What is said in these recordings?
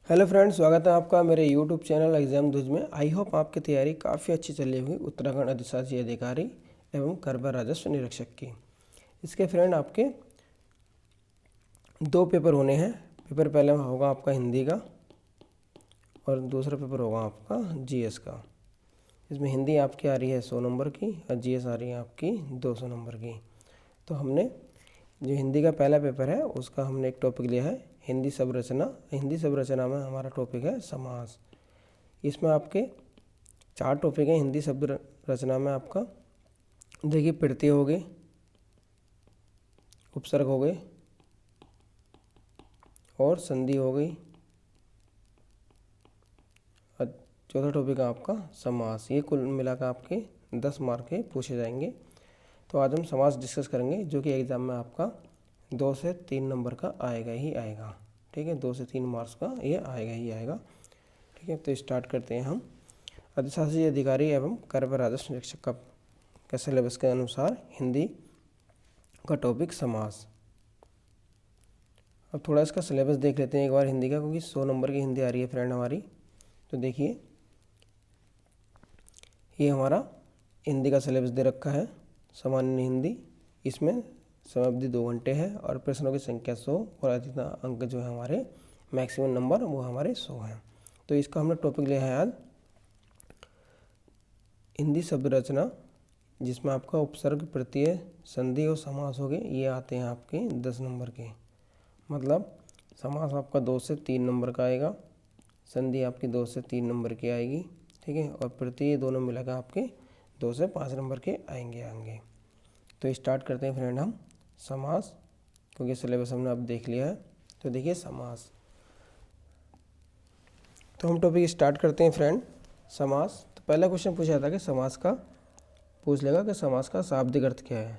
Hello friends, स्वागत है आपका मेरे यूट्यूब चैनल एग्जाम धुज में। आई होप आपकी तैयारी काफ़ी अच्छी चली हुई उत्तराखंड अधिशासी अधिकारी एवं करवा राजस्व निरीक्षक की। इसके फ्रेंड आपके दो पेपर होने हैं। पेपर पहले होगा आपका हिंदी का और दूसरा पेपर होगा आपका जीएस का। इसमें हिंदी आपकी आ रही है 100 नंबर की और जीएस आ रही है आपकी 200 नंबर की। तो हमने जो हिंदी का पहला पेपर है उसका हमने एक टॉपिक लिया है हिंदी संरचना। हिंदी संरचना में हमारा टॉपिक है समास। इसमें आपके 4 टॉपिक हैं हिंदी शब्द रचना में। आपका देखिए, प्रत्यय हो गए, उपसर्ग हो गए और संधि हो गई। और चौथा टॉपिक है आपका समास। ये कुल मिलाकर आपके 10 मार्क के पूछे जाएंगे। तो आज हम समास डिस्कस करेंगे, जो कि एग्ज़ाम में आपका 2 से 3 नंबर का आएगा ही आएगा। ठीक है, 2 से 3 मार्क्स का ये आएगा ही आएगा। ठीक है, तो स्टार्ट करते हैं हम। अधिशासी अधिकारी एवं करवा राजस्व निरीक्षक का सिलेबस के अनुसार हिंदी का टॉपिक समास। अब थोड़ा इसका सिलेबस देख लेते हैं एक बार हिंदी का, क्योंकि 100 नंबर की हिंदी आ रही है फ्रेंड हमारी। तो देखिए, ये हमारा हिंदी का सिलेबस दे रखा है। सामान्य हिंदी, इसमें समावधि 2 घंटे है और प्रश्नों की संख्या 100 और अधिकतम अंक जो है हमारे मैक्सिमम नंबर वो हमारे 100 हैं। तो इसका हमने टॉपिक लिया है आज हिंदी शब्द रचना, जिसमें आपका उपसर्ग, प्रत्यय, संधि और समास हो गए। ये आते हैं आपके 10 नंबर के। मतलब समास आपका 2 से 3 नंबर का आएगा, संधि आपकी 2 से 3 नंबर की आएगी। ठीक है, और प्रत्यय दोनों मिलाकर आपके 2 से 5 नंबर के आएंगे। तो स्टार्ट करते हैं फ्रेंड हम समास, क्योंकि सिलेबस हमने अब देख लिया है। तो देखिए समास, तो हम टॉपिक स्टार्ट करते हैं फ्रेंड समास। तो पहला क्वेश्चन पूछा था कि समास का पूछ लेगा कि समास का शाब्दिक अर्थ क्या है।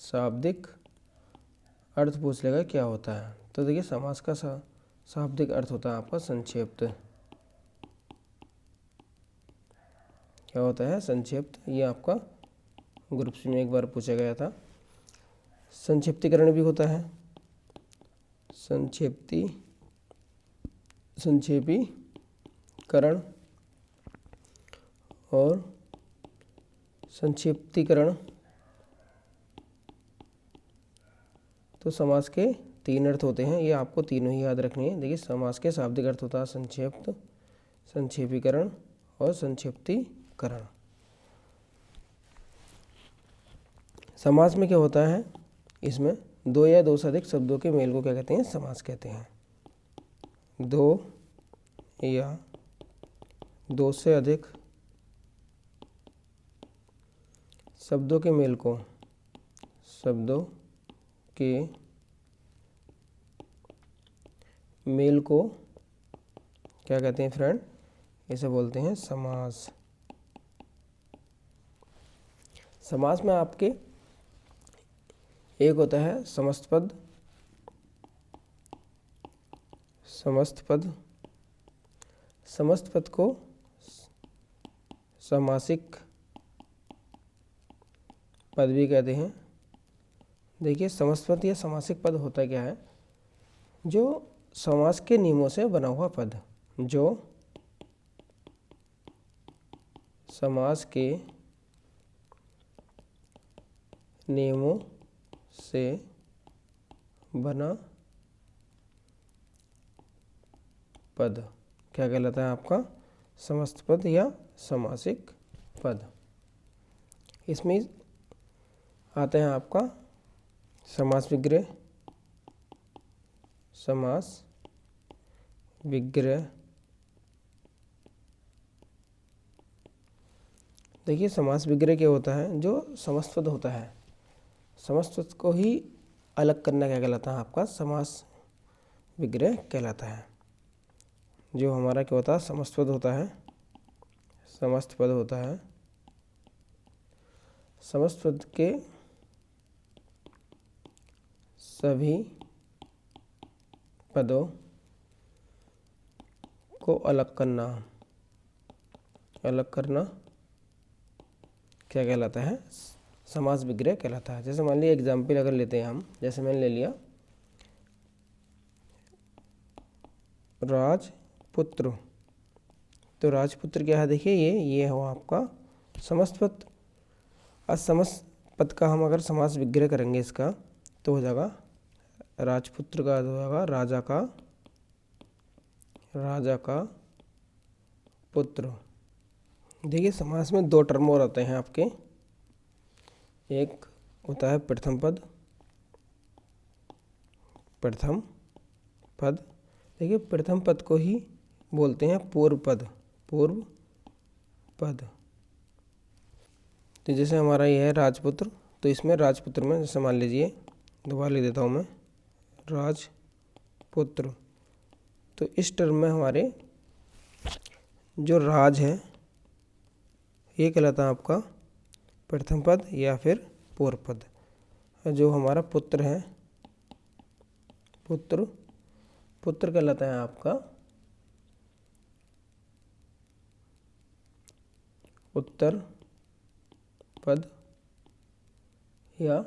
शाब्दिक अर्थ पूछ लेगा क्या होता है। तो देखिए, समास का शाब्दिक अर्थ होता है आपका संक्षिप्त। क्या होता है? संक्षिप्त। ये आपका ग्रुप सी में एक बार पूछा गया था। संक्षिप्तीकरण भी होता है, संक्षेपीकरण और संक्षिप्तीकरण। तो समास के 3 अर्थ होते हैं, ये आपको तीनों ही याद रखने हैं। देखिए, समास के शाब्दिक अर्थ होता है संक्षिप्त, संक्षेपीकरण और संक्षिप्तीकरण। समास में क्या होता है, इसमें 2 या 2 से अधिक शब्दों के मेल को क्या कहते हैं? समास कहते हैं। 2 या 2 से अधिक शब्दों के मेल को क्या कहते हैं फ्रेंड? इसे बोलते हैं समास। समास में आपके एक होता है समस्त पद। समस्त पद को समासिक पद भी कहते हैं। देखिए, समस्त पद या समासिक पद होता क्या है? जो समास के नियमों से बना हुआ पद, जो समास के नियमों से बना पद क्या कहलाता है? आपका समस्त पद या समासिक पद। इसमें आते हैं आपका समास विग्रह, देखिए, समास विग्रह क्या होता है? जो समस्त पद होता है, समस्त पद को ही अलग करना क्या कहलाता है? आपका समास विग्रह कहलाता है। जो हमारा क्या होता है? समस्त पद होता है। समस्त पद के सभी पदों को अलग करना क्या कहलाता है? समास विग्रह कहलाता है। जैसे मान लिया एग्जाम्पल अगर लेते हैं हम, जैसे मैंने ले लिया राजपुत्र। तो राजपुत्र क्या है, देखिए ये हुआ आपका समस्त पद। अब समस्त पद का हम अगर समास विग्रह करेंगे इसका तो हो जाएगा राजपुत्र का हो जाएगा राजा का पुत्र। देखिए समास में दो टर्म और आते हैं आपके, एक होता है प्रथम पद। देखिए प्रथम पद को ही बोलते हैं पूर्व पद। तो जैसे हमारा ये है राजपुत्र, तो इसमें राजपुत्र में जैसे मान लीजिए, दोबारा लिख देता हूँ मैं, राजपुत्र। तो इस टर्म में हमारे जो राज है ये कहलाता है आपका प्रथम पद या फिर पूर्व पद। जो हमारा पुत्र है, पुत्र कहलाता है आपका उत्तर पद या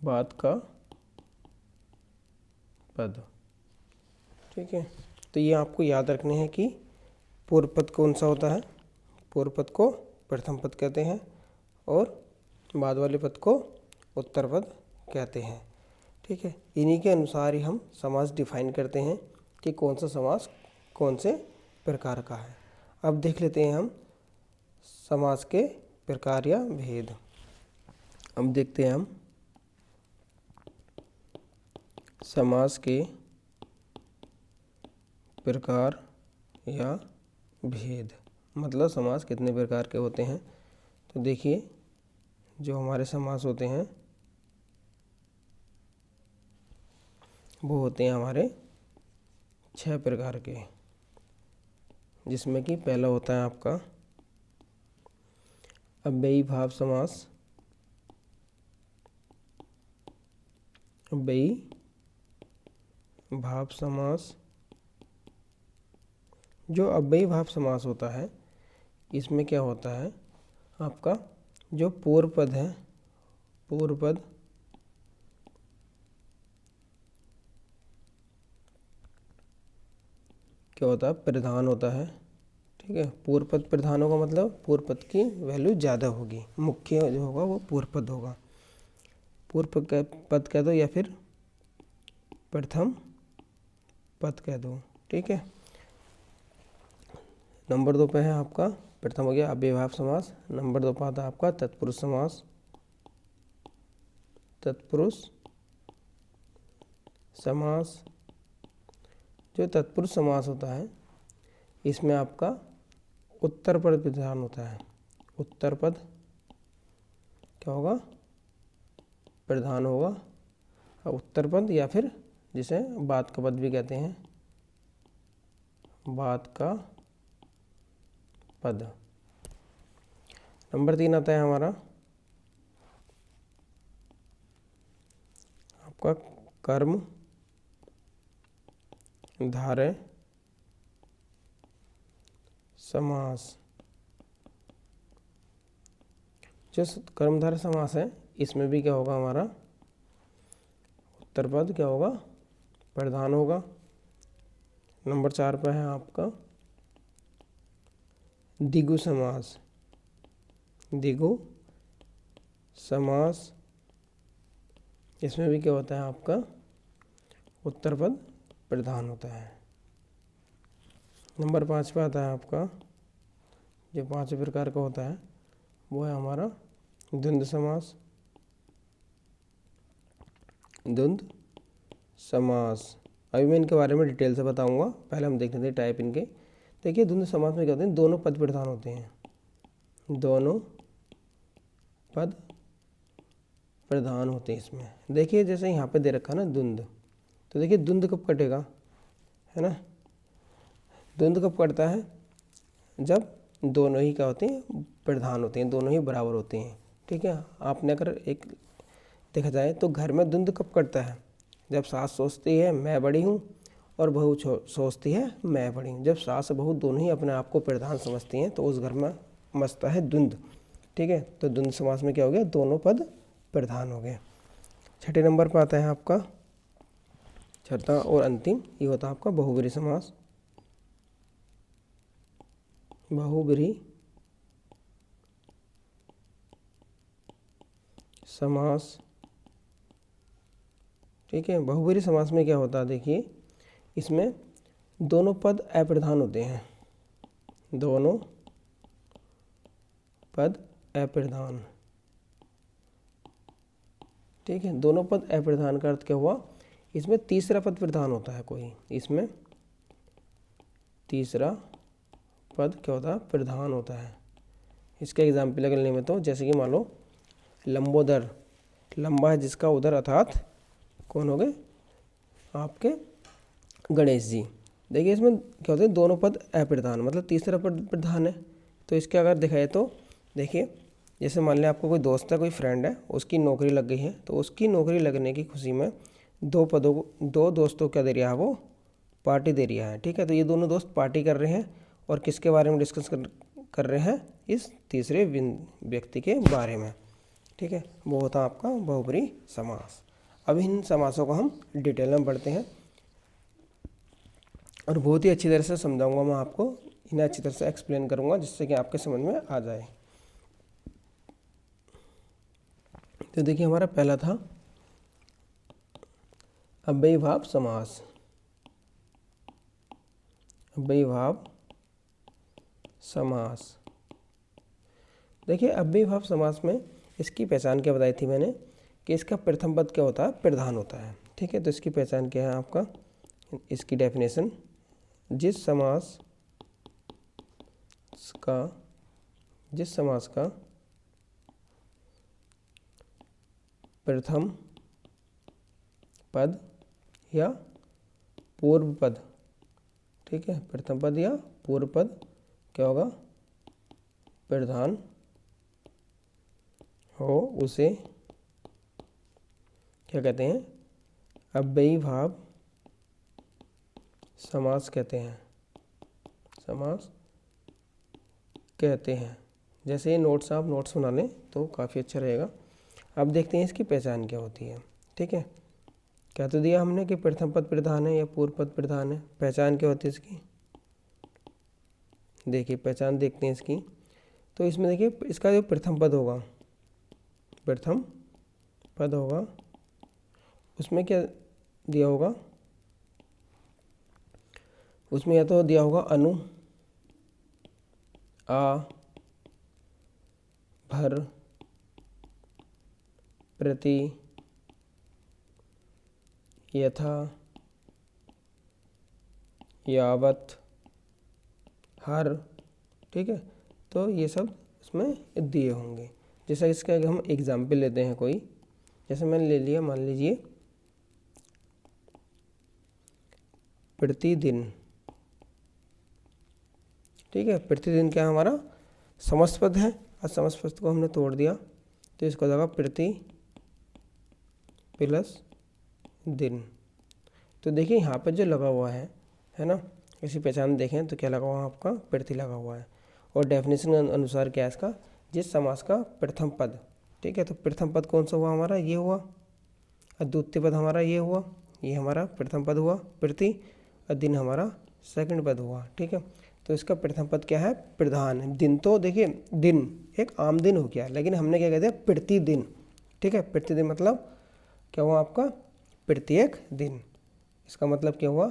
बाद का पद। ठीक है, तो ये आपको याद रखने हैं कि पूर्व पद कौन सा होता है, पूर्व पद को प्रथम पद कहते हैं और बाद वाले पद को उत्तर पद कहते हैं। ठीक है, इन्हीं के अनुसार ही हम समास डिफाइन करते हैं कि कौन सा समास कौन से प्रकार का है। अब देख लेते हैं हम समास के प्रकार या भेद। अब देखते हैं हम समास के प्रकार या भेद, मतलब समास कितने प्रकार के होते हैं। तो देखिए जो हमारे समास होते हैं वो होते हैं हमारे 6 प्रकार के, जिसमें कि पहला होता है आपका अव्ययी भाव समास। अव्ययी भाव समास, जो अव्ययी भाव समास होता है इसमें क्या होता है आपका जो पूर्व पद है, पूर्व पद क्या होता है, प्रधान होता है। ठीक है, पूर्व पद प्रधान होगा, मतलब पूर्व पद की वैल्यू ज़्यादा होगी, मुख्य जो होगा वो पूर्व पद होगा। पूर्व पद कह दो या फिर प्रथम पद कह दो। ठीक है, नंबर 2 पे है आपका, प्रथम हो गया अव्ययी भाव समास। नंबर 2 पे आता है आपका तत्पुरुष समास। तत्पुरुष समास, जो तत्पुरुष समास होता है इसमें आपका उत्तर पद प्रधान होता है। उत्तर पद क्या होगा, प्रधान होगा। उत्तर पद या फिर जिसे बाद का पद भी कहते हैं, बाद का पद। नंबर 3 आता है हमारा आपका कर्म धारय समास। जो कर्मधारय समास है इसमें भी क्या होगा हमारा उत्तर पद क्या होगा, प्रधान होगा। नंबर 4 पर है आपका द्विगु समास। द्विगु समास, इसमें भी क्या होता है आपका उत्तर पद प्रधान होता है। नंबर 5 पे आता है आपका जो 5 प्रकार का होता है वो है हमारा द्वंद्व समास। द्वंद्व समास, अभी मैं इनके बारे में डिटेल से बताऊंगा, पहले हम देख लेते हैं टाइप इनके। देखिए द्वंद्व समास में क्या होते हैं, दोनों पद प्रधान होते हैं, दोनों पद प्रधान होते हैं इसमें। देखिए जैसे यहाँ पे दे रखा ना द्वंद्व, तो देखिए द्वंद्व कब कटेगा, है ना। द्वंद्व कब कटता है, जब दोनों ही क्या होते हैं, प्रधान होते हैं, दोनों ही बराबर होते हैं। ठीक है, आपने अगर एक देखा जाए तो घर में द्वंद्व कब कटता है, जब सास सोचती है मैं बड़ी हूँ और बहू सोचती है मैं बड़ी हूँ। जब सास और बहू दोनों ही अपने आप को प्रधान समझती हैं तो उस घर में मचता है द्वंद्व। ठीक है, तो द्वंद्व समास में क्या हो गया, दोनों पद प्रधान हो गए। 6 नंबर पर आता है आपका छठा और अंतिम ये होता है आपका बहुब्रीहि समास। बहुब्रीहि समास, ठीक है। बहुब्रीहि समास में क्या होता है, देखिए इसमें दोनों पद अप्रधान होते हैं, दोनों पद अप्रधान, ठीक है। दोनों पद अप्रधान का अर्थ क्या हुआ, इसमें तीसरा पद प्रधान होता है कोई, इसमें तीसरा पद क्या होता है, प्रधान होता है। इसका एग्जाम्पल अगर लें तो जैसे कि मान लो लंबोदर, लंबा है जिसका उदर, अर्थात कौन हो गए आपके गणेश जी। देखिए इसमें क्या होता है, दोनों पद अप्रधान मतलब तीसरा पद प्रधान है। तो इसके अगर देखा जाए तो देखिए जैसे मान लें आपको कोई दोस्त है, कोई फ्रेंड है, उसकी नौकरी लग गई है, तो उसकी नौकरी लगने की खुशी में दो दोस्तों को क्या दे रहा है, वो पार्टी दे रहा है, ठीक है। तो ये दोनों दोस्त पार्टी कर रहे हैं और किसके बारे में डिस्कस कर रहे हैं, इस तीसरे व्यक्ति के बारे में, ठीक है। वो होता है आपका बहुब्रीहि समास। अब इन समासों को हम डिटेल में पढ़ते हैं और बहुत ही अच्छी तरह से समझाऊंगा मैं आपको, इन्हें अच्छी तरह से एक्सप्लेन करूंगा जिससे कि आपके समझ में आ जाए। तो देखिए हमारा पहला था अव्ययीभाव समास। अव्ययीभाव समास, देखिए अव्ययीभाव समास में इसकी पहचान क्या बताई थी मैंने कि इसका प्रथम पद क्या होता है, प्रधान होता है, ठीक है। तो इसकी पहचान क्या है आपका, इसकी डेफिनेशन, जिस समास का प्रथम पद या पूर्व पद, ठीक है, प्रथम पद या पूर्व पद क्या होगा, प्रधान हो, उसे क्या कहते हैं, अव्ययीभाव समास कहते हैं, समास कहते हैं। जैसे ये नोट्स आप नोट्स बना लें तो काफ़ी अच्छा रहेगा। अब देखते हैं इसकी पहचान क्या होती है, ठीक है। क्या तो दिया हमने कि प्रथम पद प्रधान है या पूर्व पद प्रधान है, पहचान क्या होती है इसकी, देखिए पहचान देखते हैं इसकी। तो इसमें देखिए इसका जो प्रथम पद होगा, प्रथम पद होगा, उसमें क्या दिया होगा, उसमें या तो दिया होगा अनु, आ, भर, प्रति, यथा, यावत, हर, ठीक है। तो ये सब इसमें दिए होंगे। जैसा इसका हम एग्जाम्पल लेते हैं कोई, जैसे मैंने ले लिया, मान लीजिए प्रतिदिन, ठीक है। प्रतिदिन क्या हमारा समस्त पद है और समस्त पद को हमने तोड़ दिया तो इसको हो जाएगा प्रति प्लस दिन। तो देखिए यहाँ पर जो लगा हुआ है ना, इसी पहचान देखें तो क्या लगा हुआ है आपका, प्रति लगा हुआ है। और डेफिनेशन के अनुसार क्या है इसका, जिस समास का प्रथम पद, ठीक है। तो प्रथम पद कौन सा हुआ हमारा, ये हुआ, और द्वितीय पद हमारा ये हुआ, ये हमारा प्रथम पद हुआ प्रति, और दिन हमारा सेकंड पद हुआ, ठीक है। तो इसका प्रथम पद क्या है, प्रधान। दिन तो देखिए दिन एक आम दिन हो गया, लेकिन हमने क्या कहते हैं, प्रतिदिन, ठीक है। प्रतिदिन मतलब क्या हुआ आपका, प्रत्येक दिन। इसका मतलब क्या हुआ,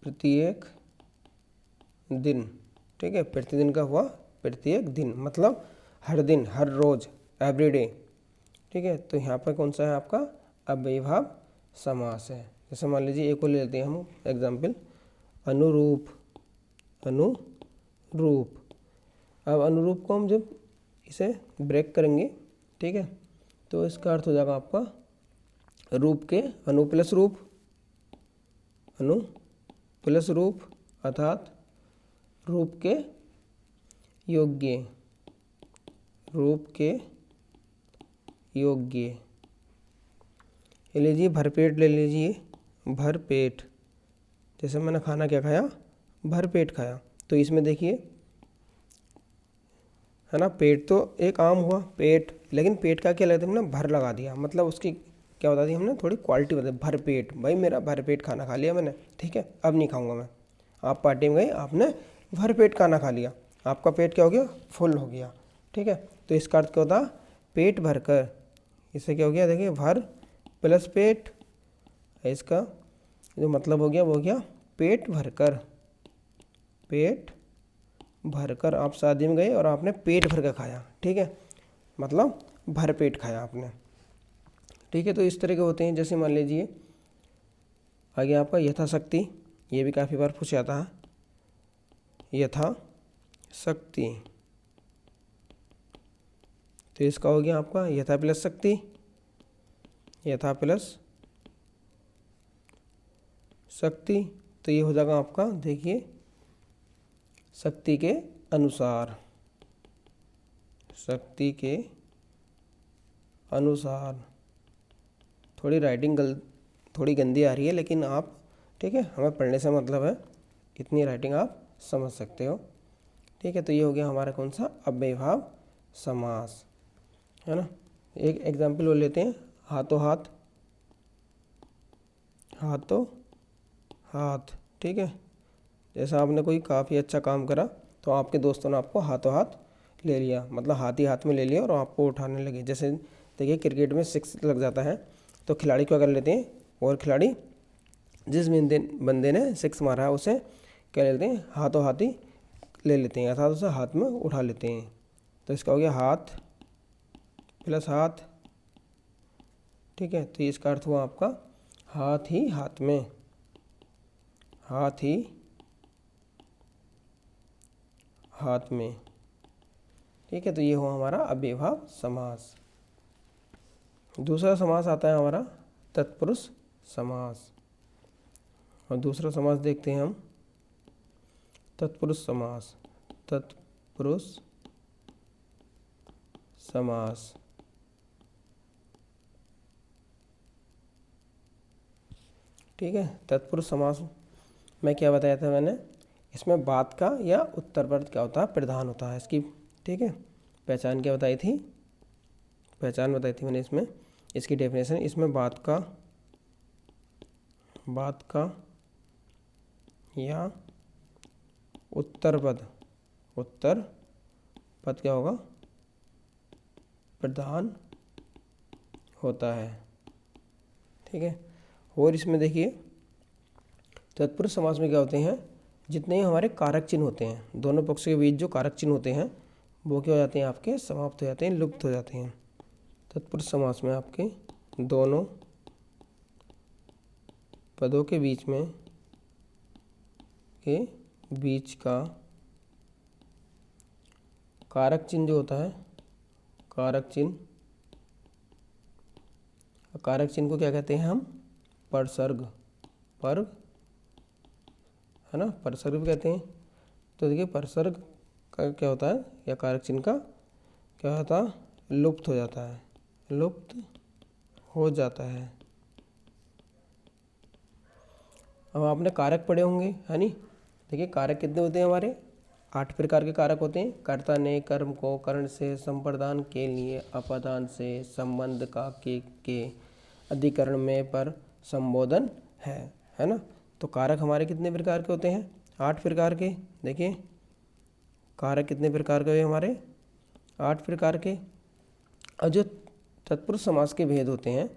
प्रत्येक दिन, ठीक है। प्रतिदिन का हुआ प्रत्येक दिन, मतलब हर दिन, हर रोज, एवरीडे, ठीक है। तो यहाँ पर कौन सा है आपका, अव्ययीभाव समास है। जैसे मान लीजिए एक को ले लेते हैं हम एग्जाम्पल, अनुरूप, अनुरूप। अब अनुरूप को हम जब इसे ब्रेक करेंगे, ठीक है, तो इसका अर्थ हो जाएगा आपका रूप के अनु प्लस रूप, अनु प्लस रूप, अर्थात रूप के योग्य, रूप के योग्य। ये लीजिए भरपेट ले लीजिए, भरपेट, जैसे मैंने खाना क्या खाया, भरपेट खाया। तो इसमें देखिए है ना। पेट तो एक आम हुआ पेट, लेकिन पेट का क्या लगता है हमने भर लगा दिया, मतलब उसकी क्या बता दी हमने, थोड़ी क्वालिटी बता दी, भर पेट। भाई मेरा भर पेट खाना खा लिया मैंने, ठीक है, अब नहीं खाऊंगा मैं। आप पार्टी में गए, आपने भर पेट खाना खा लिया, आपका पेट क्या हो गया, फुल हो गया, ठीक है। तो इसका अर्थ क्या होता, पेट भर कर। इससे क्या हो गया, देखिए भर प्लस पेट, इसका जो मतलब हो गया वो हो गया पेट भरकर। पेट भरकर, आप शादी में गए और आपने पेट भर कर खाया, ठीक है, मतलब भर पेट खाया आपने, ठीक है। तो इस तरह के होते हैं। जैसे मान लीजिए आगे आपका यथाशक्ति, ये भी काफ़ी बार पूछा जाता है, यथाशक्ति। तो इसका हो गया आपका यथा प्लस शक्ति, यथा प्लस शक्ति। तो ये हो जाएगा आपका, देखिए शक्ति के अनुसार, शक्ति के अनुसार। थोड़ी राइटिंग थोड़ी गंदी आ रही है, लेकिन आप, ठीक है, हमें पढ़ने से मतलब है, इतनी राइटिंग आप समझ सकते हो, ठीक है। तो ये हो गया हमारा कौन सा, अव्ययीभाव समास, है ना। एक एग्जाम्पल वो लेते हैं, हाथों हाथ, हाथों हाथ, ठीक है। जैसा आपने कोई काफ़ी अच्छा काम करा तो आपके दोस्तों ने आपको हाथों हाथ ले लिया, मतलब हाथ ही हाथ में ले लिया और आपको उठाने लगे। जैसे देखिए क्रिकेट में 6 लग जाता है तो खिलाड़ी क्या कर लेते हैं, और खिलाड़ी जिस बंदे ने 6 मारा है उसे क्या ले लेते हैं, हाथों हाथ ही ले लेते हैं, अर्थात उसे हाथ में उठा लेते हैं। तो इसका हो गया हाथ प्लस हाथ, ठीक है। तो इसका अर्थ हुआ आपका हाथ ही हाथ में, हाथ ही हाथ में, ठीक है। तो ये हुआ हमारा अव्ययीभाव समास। दूसरा समास आता है हमारा तत्पुरुष समास, और दूसरा समास देखते हैं हम, तत्पुरुष समास, तत्पुरुष समास। ठीक है, तत्पुरुष समास में क्या बताया था मैंने, इसमें बात का या उत्तरपद क्या होता है, प्रधान होता है इसकी, ठीक है। पहचान क्या बताई थी, पहचान बताई थी मैंने इसमें, इसकी डेफिनेशन, इसमें बात का या उत्तरपद, उत्तरपद क्या होगा, प्रधान होता है, ठीक है। और इसमें देखिए तत्पुरुष समास में क्या होते हैं, जितने हमारे कारक चिन्ह होते हैं, दोनों पक्षों के बीच जो कारक चिन्ह होते हैं वो क्या हो जाते हैं, आपके समाप्त हो जाते हैं, लुप्त हो जाते हैं। तत्पुरुष समास में आपके दोनों पदों के बीच में के बीच का कारक चिन्ह जो होता है, कारक चिन्ह, कारक चिन्ह को क्या कहते हैं हम, परसर्ग, पर, है ना, परसर्ग भी कहते हैं। तो देखिए परसर्ग का क्या होता है, या कारक चिन्ह का क्या होता है, लुप्त हो जाता है, लुप्त हो जाता है। अब आपने कारक पढ़े होंगे, है नहीं। देखिए कारक कितने होते हैं हमारे, 8 प्रकार के कारक होते हैं। कर्ता ने कर्म को कर्ण से संप्रदान के लिए अपादान से संबंध का के अधिकरण में पर संबोधन है ना। तो कारक हमारे कितने प्रकार के होते हैं, 8 प्रकार के। देखिए कारक कितने प्रकार के हुए हमारे, 8 प्रकार के। और जो तत्पुरुष समास के भेद होते हैं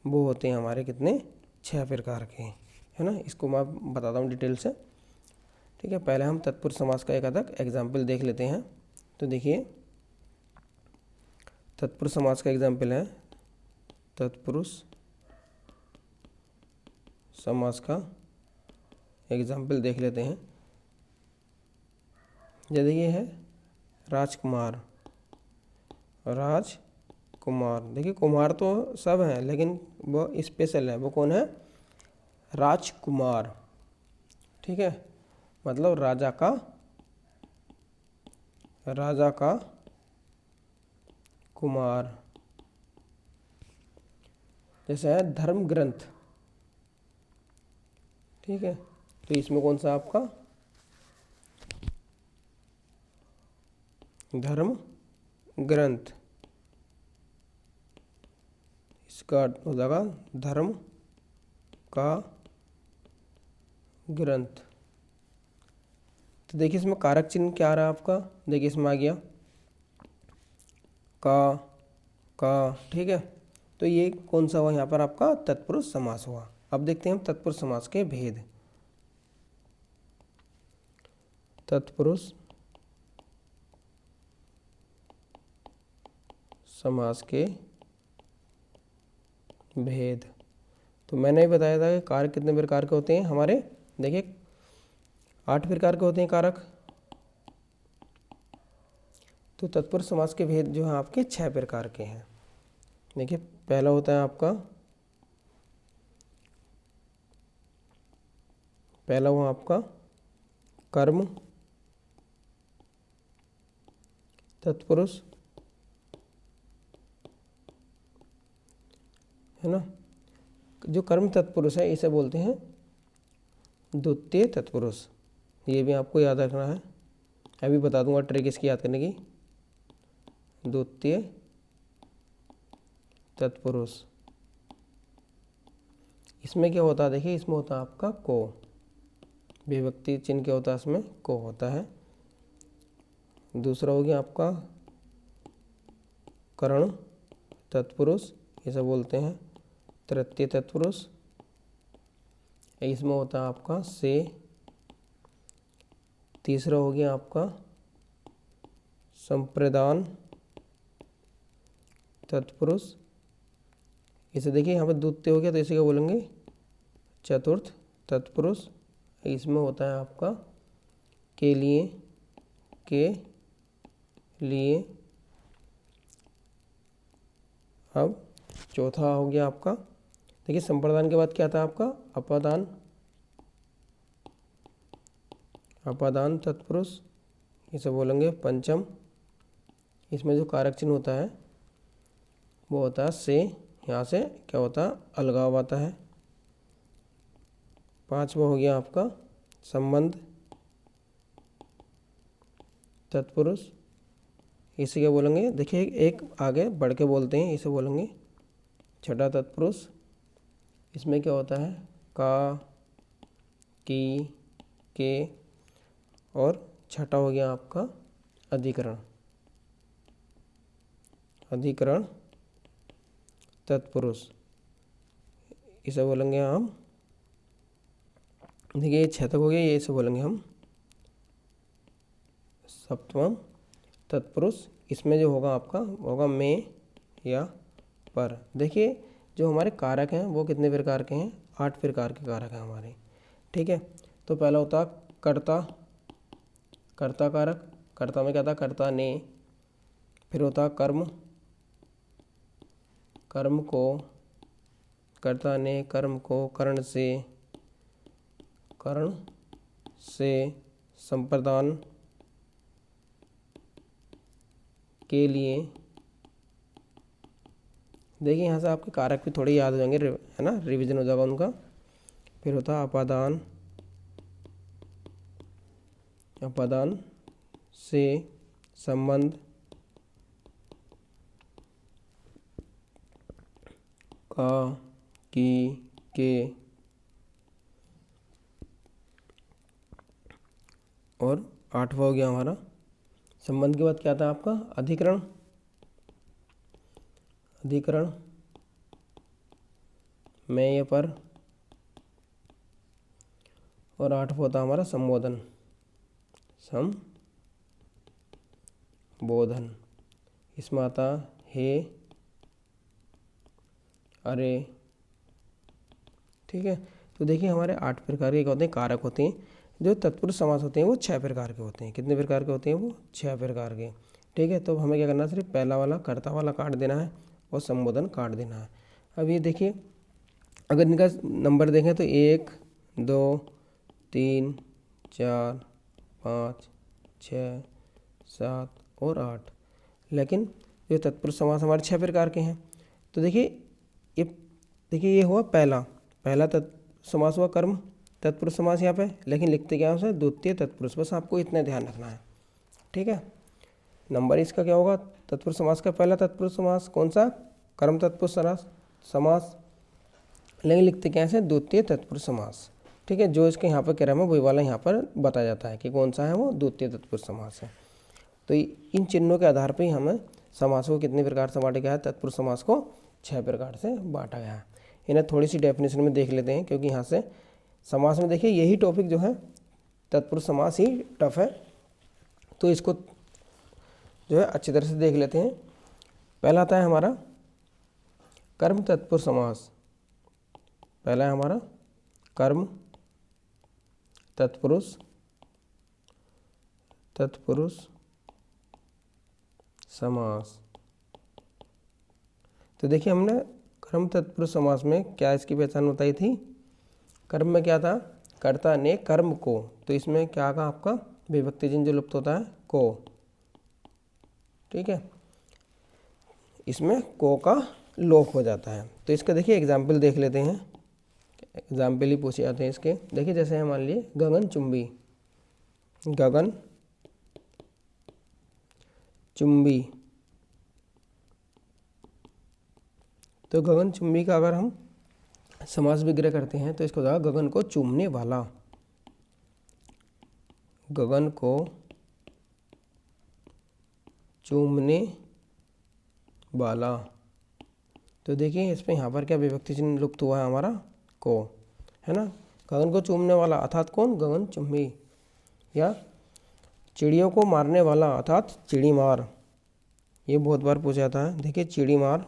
वो होते हैं हमारे कितने, 6 प्रकार के, है ना। इसको मैं बताता हूँ डिटेल से, ठीक है। पहले हम तत्पुरुष समास का एक आधा एग्जाम्पल देख लेते हैं। तो देखिए तत्पुरुष समास का एग्जाम्पल है, तत्पुरुष समास का एग्जाम्पल देख लेते हैं। जैसे ये है राजकुमार, राजकुमार। देखिए कुमार तो सब हैं लेकिन वो स्पेशल है, वो कौन है, राजकुमार, ठीक है। मतलब राजा का कुमार। जैसे है धर्म ग्रंथ, ठीक है। तो इसमें कौन सा आपका धर्म ग्रंथ, इसका हो जाएगा धर्म का ग्रंथ। तो देखिए इसमें कारक चिन्ह क्या आ रहा है आपका, देखिए इसमें आ गया का, ठीक है। तो ये कौन सा हुआ यहाँ पर आपका तत्पुरुष समास हुआ। अब देखते हैं हम तत्पुरुष समास के भेद। तत्पुरुष समास के भेद। तो मैंने भी बताया था कि कारक कितने प्रकार के होते हैं हमारे, देखिए 8 प्रकार के होते हैं कारक। तो तत्पुरुष समास के भेद जो है आपके 6 प्रकार के हैं। देखिए पहला होता है आपका, पहला हुआ आपका कर्म तत्पुरुष, है ना। जो कर्म तत्पुरुष है इसे बोलते हैं द्वितीय तत्पुरुष। ये भी आपको याद रखना है, अभी बता दूंगा ट्रिक इसकी याद करने की। द्वितीय तत्पुरुष, इसमें क्या होता है, देखिए इसमें होता है आपका को, विभक्ति चिन्ह क्या होता है इसमें, को होता है। दूसरा हो गया आपका करण तत्पुरुष, इसे बोलते हैं तृतीय तत्पुरुष। इसमें होता है आपका से। तीसरा हो गया आपका संप्रदान तत्पुरुष, इसे देखिए यहाँ पर द्वितीय हो गया तो इसे क्या बोलेंगे चतुर्थ तत्पुरुष। इसमें होता है आपका के लिए। अब चौथा हो गया आपका, देखिए संप्रदान के बाद क्या था आपका अपादान तत्पुरुष, इसे बोलेंगे पंचम। इसमें जो कारक चिन्ह होता है वो होता है से, यहाँ से क्या होता है अलगाव आता है। पांचवा हो गया आपका संबंध तत्पुरुष, इसे क्या बोलेंगे, देखिए एक आगे बढ़ के बोलते हैं, इसे बोलेंगे छठा तत्पुरुष। इसमें क्या होता है का, की, के, और छठा हो गया आपका अधिकरण तत्पुरुष, इसे बोलेंगे हम, देखिए ये 6 तक हो गया, ये इसे बोलेंगे हम सप्तम तत्पुरुष। इसमें जो होगा आपका होगा में या पर। देखिए जो हमारे कारक हैं वो कितने प्रकार के हैं, 8 प्रकार के कारक हैं हमारे, ठीक है। तो पहला होता कर्ता कारक, कर्ता में क्या था कर्ता ने। फिर होता कर्म को, कर्ता ने कर्म को करण से संप्रदान के लिए। देखिए यहाँ से आपके कारक भी थोड़े याद हो जाएंगे, है ना, रिवीजन हो जाएगा उनका। फिर होता है अपादान से संबंध का, की, के, और 8वां हो गया हमारा संबंध के बाद क्या था आपका अधिकरण में ये पर, और 8वां होता हमारा संबोधन इसमें आता हे, अरे, ठीक है। तो देखिए हमारे 8 प्रकार के क्या होते हैं कारक होते हैं। जो तत्पुरुष समास होते हैं वो 6 प्रकार के होते हैं। कितने प्रकार के होते हैं वो 6 प्रकार के, ठीक है। तो हमें क्या करना है, सिर्फ पहला वाला कर्ता वाला काट देना है और संबोधन काट देना है। अब ये देखिए अगर इनका नंबर देखें तो 1 2 3 4 5 6 7 और 8, लेकिन जो तत्पुरुष समास हमारे 6 प्रकार के हैं। तो देखिए ये हुआ पहला समास हुआ कर्म तत्पुरुष समास यहाँ पे, लेकिन लिखते क्या है द्वितीय तत्पुरुष, बस आपको इतना ध्यान रखना है, ठीक है। नंबर इसका क्या होगा तत्पुरुष समास का पहला तत्पुरुष समास कौन सा? कर्म तत्पुरुष समास। लेकिन लिखते क्या है? द्वितीय तत्पुरुष समास। ठीक है, जो इसके यहाँ पर क्रम है वही वाला यहाँ पर बताया जाता है कि कौन सा है वो द्वितीय तत्पुरुष समास है। तो इन चिन्हों के आधार पर ही हमें समास को कितने प्रकार से बांटा गया है? तत्पुरुष समास को 6 प्रकार से बांटा गया है। इन्हें थोड़ी सी डेफिनेशन में देख लेते हैं, क्योंकि यहाँ से समास में देखिए यही टॉपिक जो है तत्पुरुष समास ही टफ है, तो इसको जो है अच्छी तरह से देख लेते हैं। पहला आता है हमारा कर्म तत्पुरुष समास। पहला है हमारा कर्म तत्पुरुष समास। तो देखिए हमने कर्म तत्पुरुष समास में क्या इसकी पहचान बताई थी? कर्म में क्या था? कर्ता ने कर्म को, तो इसमें क्या कहा आपका? विभक्ति चिन्ह जो लुप्त होता है को। ठीक है, इसमें को का लोप हो जाता है। तो इसका देखिए एग्जाम्पल देख लेते हैं, एग्जाम्पल ही पूछे जाते हैं इसके। देखिए जैसे है मान लिए गगन चुंबी, गगन चुंबी। तो गगन चुंबी का अगर हम समास विग्रह करते हैं तो इसको होगा गगन को चूमने वाला, गगन को चूमने वाला। तो देखिए इसमें यहाँ पर क्या विभक्ति चिन्ह लुप्त हुआ है हमारा? को, है ना। गगन को चूमने वाला अर्थात कौन? गगन चुंबी। या चिड़ियों को मारने वाला अर्थात चिड़ी मार। ये बहुत बार पूछा जाता है। देखिए चिड़ी मार,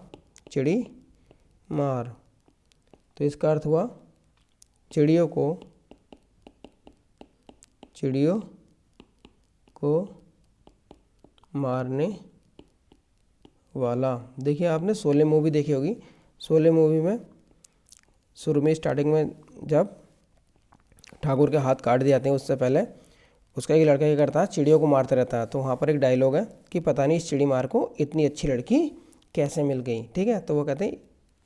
चिड़ी मार। तो इसका अर्थ हुआ चिड़ियों को मारने वाला। देखिए आपने शोले मूवी देखी होगी। शोले मूवी में शुरू में स्टार्टिंग में जब ठाकुर के हाथ काट दिए जाते हैं, उससे पहले उसका एक लड़का क्या करता है? चिड़ियों को मारता रहता है। तो वहाँ पर एक डायलॉग है कि पता नहीं इस चिड़ी मार को इतनी अच्छी लड़की कैसे मिल गई। ठीक है, तो वो कहते हैं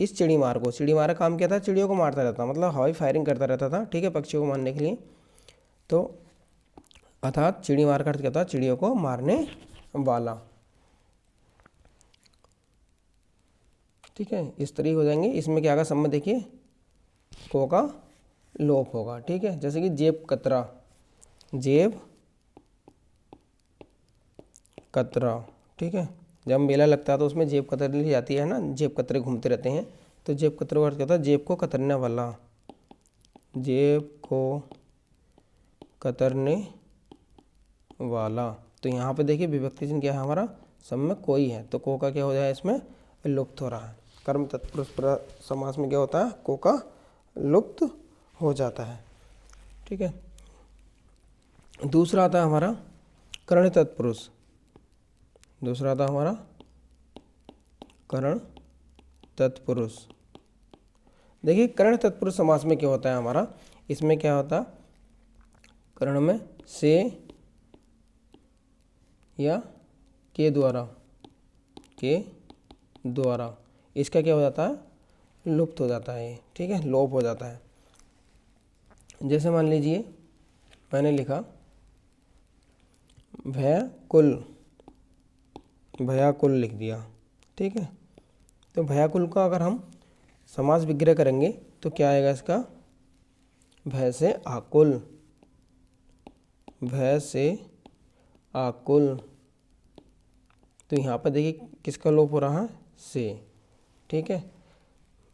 इस चिड़ी मार का काम क्या था? चिड़ियों को मारता रहता, मतलब हवाई फायरिंग करता रहता था। ठीक है, पक्षियों को मारने के लिए। तो अर्थात चिड़ी मार का अर्थ क्या था? चिड़ियों को मारने वाला। ठीक है, इस तरीके हो जाएंगे। इसमें क्या का संबंध देखिए, को का लोप होगा। ठीक है, जैसे कि जेब कतरा, जेब कतरा। ठीक है, जब मेला लगता है तो उसमें जेब कतरनी जाती है ना, जेब कतरे घूमते रहते हैं। तो जेब कतरे का अर्थ क्या था? जेब को कतरने वाला, जेब को कतरने वाला। तो यहाँ पे देखिए विभक्ति चिन्ह क्या है हमारा? सब में कोई है, तो को का क्या हो जाए? इसमें लुप्त हो रहा है। कर्म तत्पुरुष समास में क्या होता है? को का लुप्त हो जाता है। ठीक है, दूसरा आता है हमारा कर्ण तत्पुरुष। दूसरा आता हमारा कर्ण तत्पुरुष। देखिए कर्ण तत्पुरुष समास में क्या होता है हमारा? इसमें क्या होता है? कर्ण में से या के द्वारा इसका क्या हो जाता है? लुप्त हो जाता है। ठीक है, लोप हो जाता है। जैसे मान लीजिए मैंने लिखा भयाकुल लिख दिया। ठीक है, तो भयाकुल का अगर हम समास विग्रह करेंगे तो क्या आएगा इसका? भय से आकुल, भय से आकुल। तो यहाँ पर देखिए किसका लोप हो रहा है? से। ठीक है,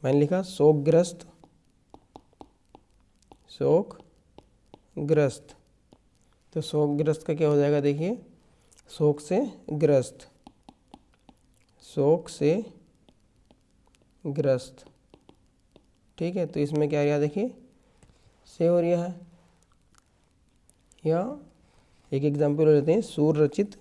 मैंने लिखा शोकग्रस्त, शोकग्रस्त। तो शोकग्रस्त का क्या हो जाएगा? देखिए शोक से ग्रस्त, शोक से ग्रस्त। ठीक है, तो इसमें क्या आ रहा है? देखिए से हो रहा है। या एक एग्जाम्पल लेते हैं, सूर रचित।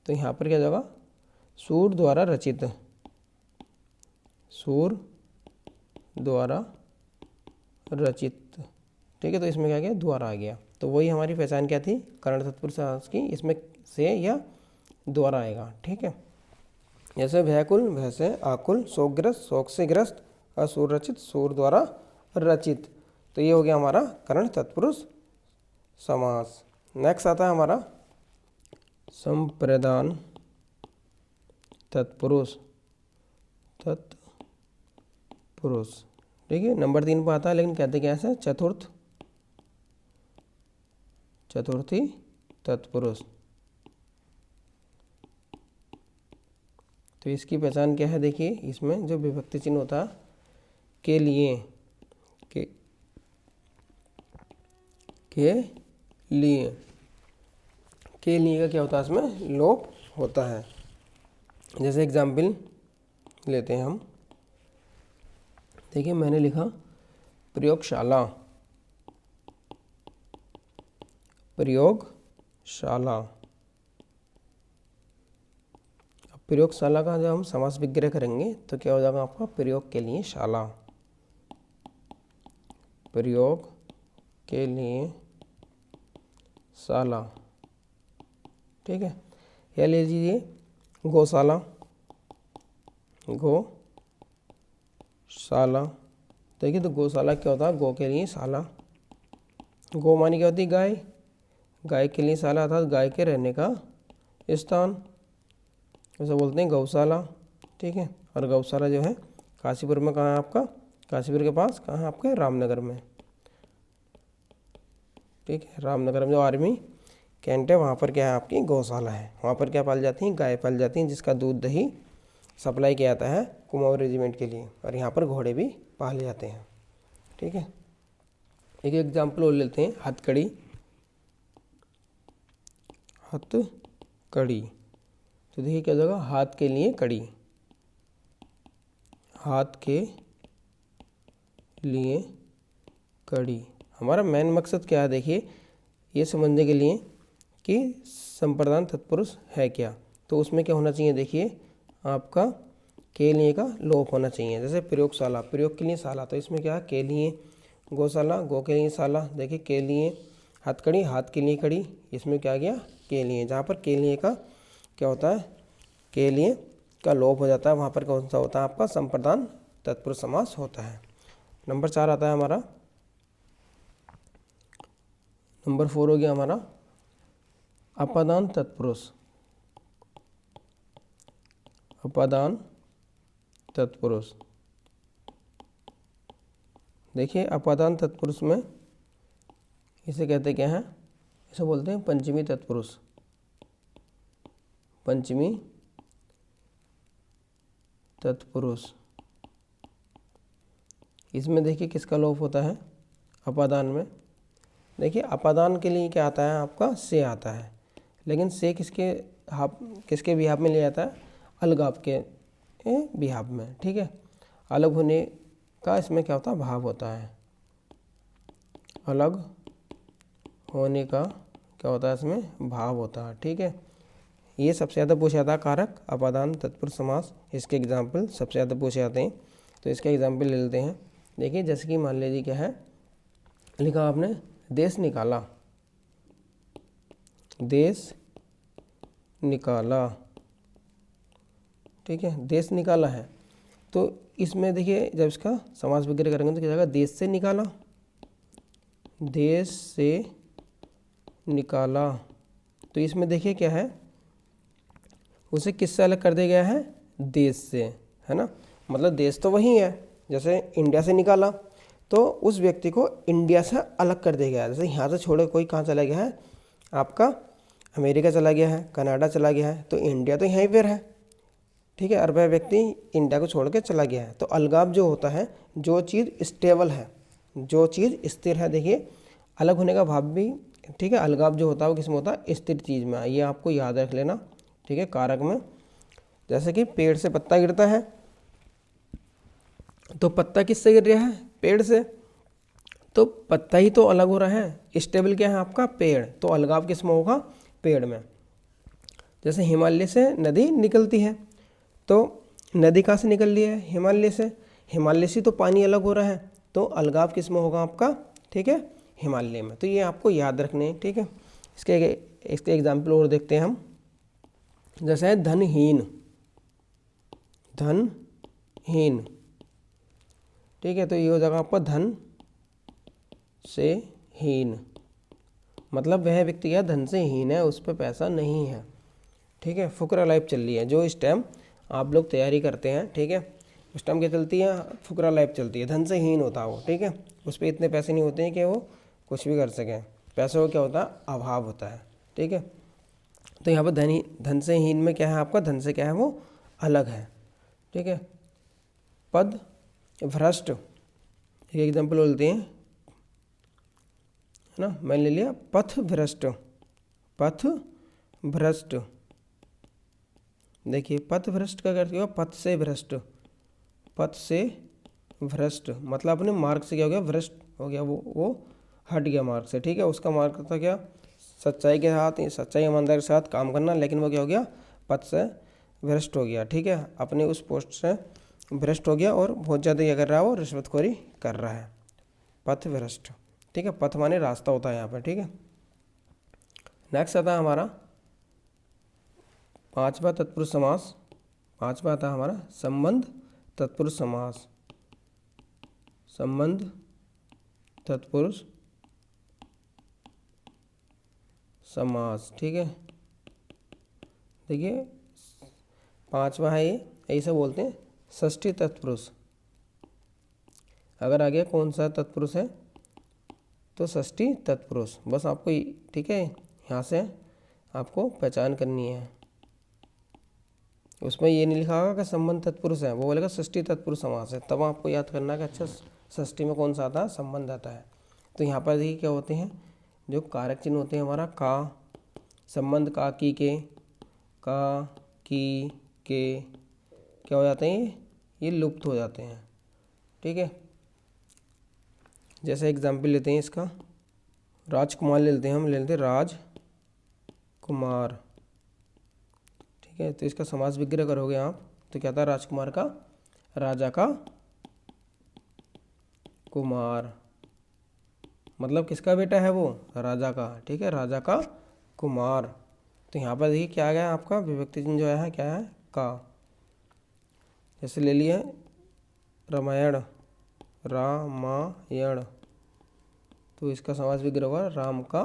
तो यहाँ पर क्या जाएगा? सूर द्वारा रचित, सूर द्वारा रचित। ठीक है, तो इसमें क्या गया? द्वारा आ गया। तो वही हमारी पहचान क्या थी कर्ण तत्पुरुष समास की? इसमें से या द्वारा आएगा। ठीक है, जैसे भयकुल, भय से आकुल, शोकग्रस्त, शोक से ग्रस्त, असुर रचित, सूर द्वारा रचित। तो ये हो गया हमारा कर्ण तत्पुरुष समास। नेक्स्ट आता है हमारा संप्रदान तत्पुरुष। तत्पुरुष ठीक है, नंबर 3 पर आता है, लेकिन कहते क्या है चतुर्थी तत्पुरुष। तो इसकी पहचान क्या है, देखिए इसमें जो विभक्ति चिन्ह होता है के लिए, के लिए का क्या होता है, इसमें लोप होता है। जैसे एग्जाम्पल लेते हैं हम, देखिए मैंने लिखा प्रयोगशाला। अब प्रयोगशाला का जब हम समास विग्रह करेंगे तो क्या हो जाएगा आपका, प्रयोग के लिए शाला, प्रयोग के लिए शाला। ठीक है, या ले लीजिए गौशाला, देखिए तो गौशाला क्या होता है, गौ के लिए शाला। गौ मानी क्या होती है, गाय के लिए शाला अर्थात गाय के रहने का स्थान, उसे बोलते हैं गौशाला। ठीक है, और गौशाला जो है काशीपुर में कहाँ है आपका, काशीपुर के पास कहाँ है आपका, रामनगर में। ठीक है, रामनगर में जो आर्मी कैंट है वहाँ पर क्या है आपकी गौशाला है। वहाँ पर क्या पाली जाती हैं, गाय पाली जाती हैं, जिसका दूध दही सप्लाई किया जाता है कुमाऊं रेजिमेंट के लिए, और यहाँ पर घोड़े भी पाले जाते हैं। ठीक है, एक एग्जाम्पल और लेते हैं, हथकड़ी। तो देखिए क्या होगा, हाथ के लिए कड़ी, हाथ के लिए कड़ी। हमारा मेन मकसद क्या है, देखिए ये समझने के लिए कि संप्रदान तत्पुरुष है क्या। तो उसमें क्या होना चाहिए, देखिए आपका के लिए का लोप होना चाहिए। जैसे प्रयोगशाला, प्रयोग के लिए शाला, तो इसमें क्या है के लिए, गौशाला, गौ के लिए शाला। देखिए के लिए हथकड़ी, हाथ के लिए कड़ी, इसमें क्या गया के लिए। जहाँ पर के लिए का क्या होता है, के लिए का लोप हो जाता है, वहाँ पर कौन सा होता है आपका, संप्रदान तत्पुरुष समास होता है। नंबर 4 आता है हमारा, नंबर 4 हो गया हमारा अपादान तत्पुरुष। अपादान तत्पुरुष, देखिए अपादान तत्पुरुष में इसे कहते क्या है, इसे बोलते हैं पंचमी तत्पुरुष। पंचमी तत्पुरुष, इसमें देखिए किसका लोप होता है, अपादान में। देखिए अपादान के लिए क्या आता है आपका, से आता है, लेकिन से किसके बिहाफ में ले जाता है, अलगाव के बिहाफ में। ठीक है, अलग होने का इसमें क्या होता है, भाव होता है। अलग होने का क्या होता है, इसमें भाव होता है। ठीक है, ये सबसे ज़्यादा पूछा जाता है कारक अपादान तत्पुरुष समास। इसके एग्जाम्पल सबसे ज़्यादा पूछे जाते हैं, तो इसका एग्जाम्पल ले लेते हैं। देखिए जैसे कि मान लीजिए क्या है, लिखा आपने देश निकाला, देश निकाला। ठीक है, देश निकाला है, तो इसमें देखिए जब इसका समास वगैरह करेंगे तो क्या जाएगा, देश से निकाला, देश से निकाला। तो इसमें देखिए क्या है, उसे किससे अलग कर दिया गया है, देश से, है ना। मतलब देश तो वही है, जैसे इंडिया से निकाला तो उस व्यक्ति को इंडिया से अलग कर दिया गया है। जैसे यहाँ से छोड़े कोई कहाँ चला गया है आपका, अमेरिका चला गया है, कनाडा चला गया है, तो इंडिया तो यहीं पर है। ठीक है, और वह व्यक्ति इंडिया को छोड़ के चला गया है। तो अलगाव जो होता है, जो चीज़ स्टेबल है, जो चीज़ स्थिर है, देखिए अलग होने का भाव भी, ठीक है, अलगाव जो होता है वो किसमें होता है, स्थिर चीज़ में। ये आपको याद रख लेना। ठीक है, कारक में, जैसे कि पेड़ से पत्ता गिरता है, तो पत्ता किससे गिर रहा है, पेड़ से, तो पत्ता ही तो अलग हो रहा है। स्टेबल क्या है आपका, पेड़, तो अलगाव किस में होगा, पेड़ में। जैसे हिमालय से नदी निकलती है, तो नदी कहाँ से निकल रही है, हिमालय से, हिमालय से तो पानी अलग हो रहा है, तो अलगाव किस में होगा आपका, ठीक है, हिमालय में। तो ये आपको याद रखने हैं। ठीक है, इसके एग्जाम्पल और देखते हैं हम। जैसे है धनहीन, धनहीन। ठीक है, तो ये हो जाएगा आपका धन से हीन, मतलब वह व्यक्ति क्या धन से हीन है, उस पर पैसा नहीं है। ठीक है, फुकरा लाइफ चल रही है जो इस टाइम आप लोग तैयारी करते हैं। ठीक है, उस टाइम क्या चलती है, फुकरा लाइफ चलती है, धन से हीन होता है वो। ठीक है, उस पर इतने पैसे नहीं होते हैं कि वो कुछ भी कर सकें, पैसों का क्या होता है, अभाव होता है। ठीक है, तो यहाँ पर धन से हीन में क्या है आपका, धन से क्या है वो अलग है। ठीक है, पद भ्रष्ट, एक एग्जाम्पल बोलते हैं, है ना, मैंने ले लिया पथ भ्रष्ट। पथ भ्रष्ट, देखिए पथ भ्रष्ट का करते हो, पथ से भ्रष्ट। पथ से भ्रष्ट मतलब अपने मार्ग से क्या हो गया, भ्रष्ट हो गया, वो हट गया मार्ग से। ठीक है, उसका मार्ग था क्या, सच्चाई के साथ, सच्चाई ईमानदारी के साथ काम करना, लेकिन वो क्या हो गया, पथ से भ्रष्ट हो गया। ठीक है, अपने उस पोस्ट से भ्रष्ट हो गया और बहुत ज़्यादा क्या कर रहा है, वो रिश्वतखोरी कर रहा है। पथ भ्रष्ट। ठीक है, पथ माने रास्ता होता है यहाँ पर। ठीक है, नेक्स्ट आता है हमारा पांचवा तत्पुरुष समास। पांचवा आता है हमारा संबंध तत्पुरुष समास। संबंध तत्पुरुष समास। ठीक है, देखिए पांचवा है ये, ऐसा बोलते हैं षष्ठी तत्पुरुष। अगर आगे कौन सा तत्पुरुष है तो षष्ठी तत्पुरुष, बस आपको ठीक है यहाँ से आपको पहचान करनी है। उसमें ये नहीं लिखा होगा कि संबंध तत्पुरुष है, वो बोलेगा षष्ठी तत्पुरुष समास है, तब आपको याद करना है कि अच्छा षष्ठी में कौन सा आता है, संबंध आता है। तो यहाँ पर देखिए क्या होते हैं, जो कारक चिन्ह होते हैं हमारा का, संबंध का की के, का की के क्या हो जाते हैं, ये लुप्त हो जाते हैं। ठीक है, जैसे एग्जाम्पल लेते हैं इसका, राजकुमार ले लेते हैं, हम ले लेते हैं राजकुमार। ठीक है, तो इसका समास विग्रह करोगे आप तो क्या था, राजकुमार का राजा का कुमार, मतलब किसका बेटा है वो, राजा का। ठीक है, राजा का कुमार। तो यहाँ पर देखिए क्या आ गया आपका विभक्ति चिन्ह जो है क्या है, का। जैसे ले लिए रामायण, रामायण, तो इसका समास विग्रह हुआ राम का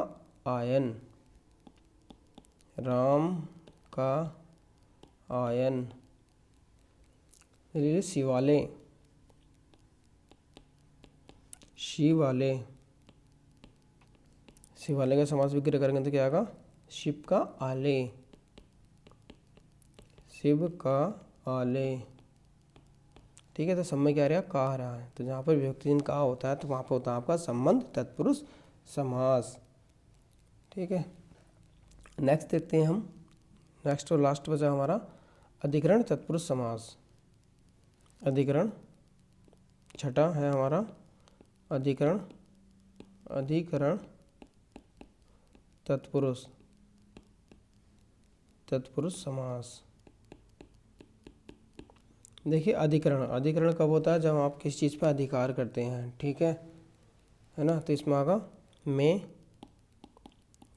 आयन, राम का आयन। ले लीजिए शिवालय, शिवालय, शिवालय का समास विग्रह करेंगे तो क्या आएगा, शिव का आलय, शिव का आलय। ठीक है, तो सब में क्या रहा, का आ रहा है, तो जहाँ पर विभक्ति चिन्ह का होता है तो वहाँ पर होता है आपका संबंध तत्पुरुष समास। ठीक है, नेक्स्ट देखते हैं हम, नेक्स्ट और लास्ट बचा हमारा अधिकरण तत्पुरुष समास। अधिकरण छठा है हमारा अधिकरण, अधिकरण तत्पुरुष, तत्पुरुष समास। देखिए अधिकरण, अधिकरण कब होता है, जब आप किसी चीज़ पर अधिकार करते हैं। ठीक है ना, तो इसमें आगा में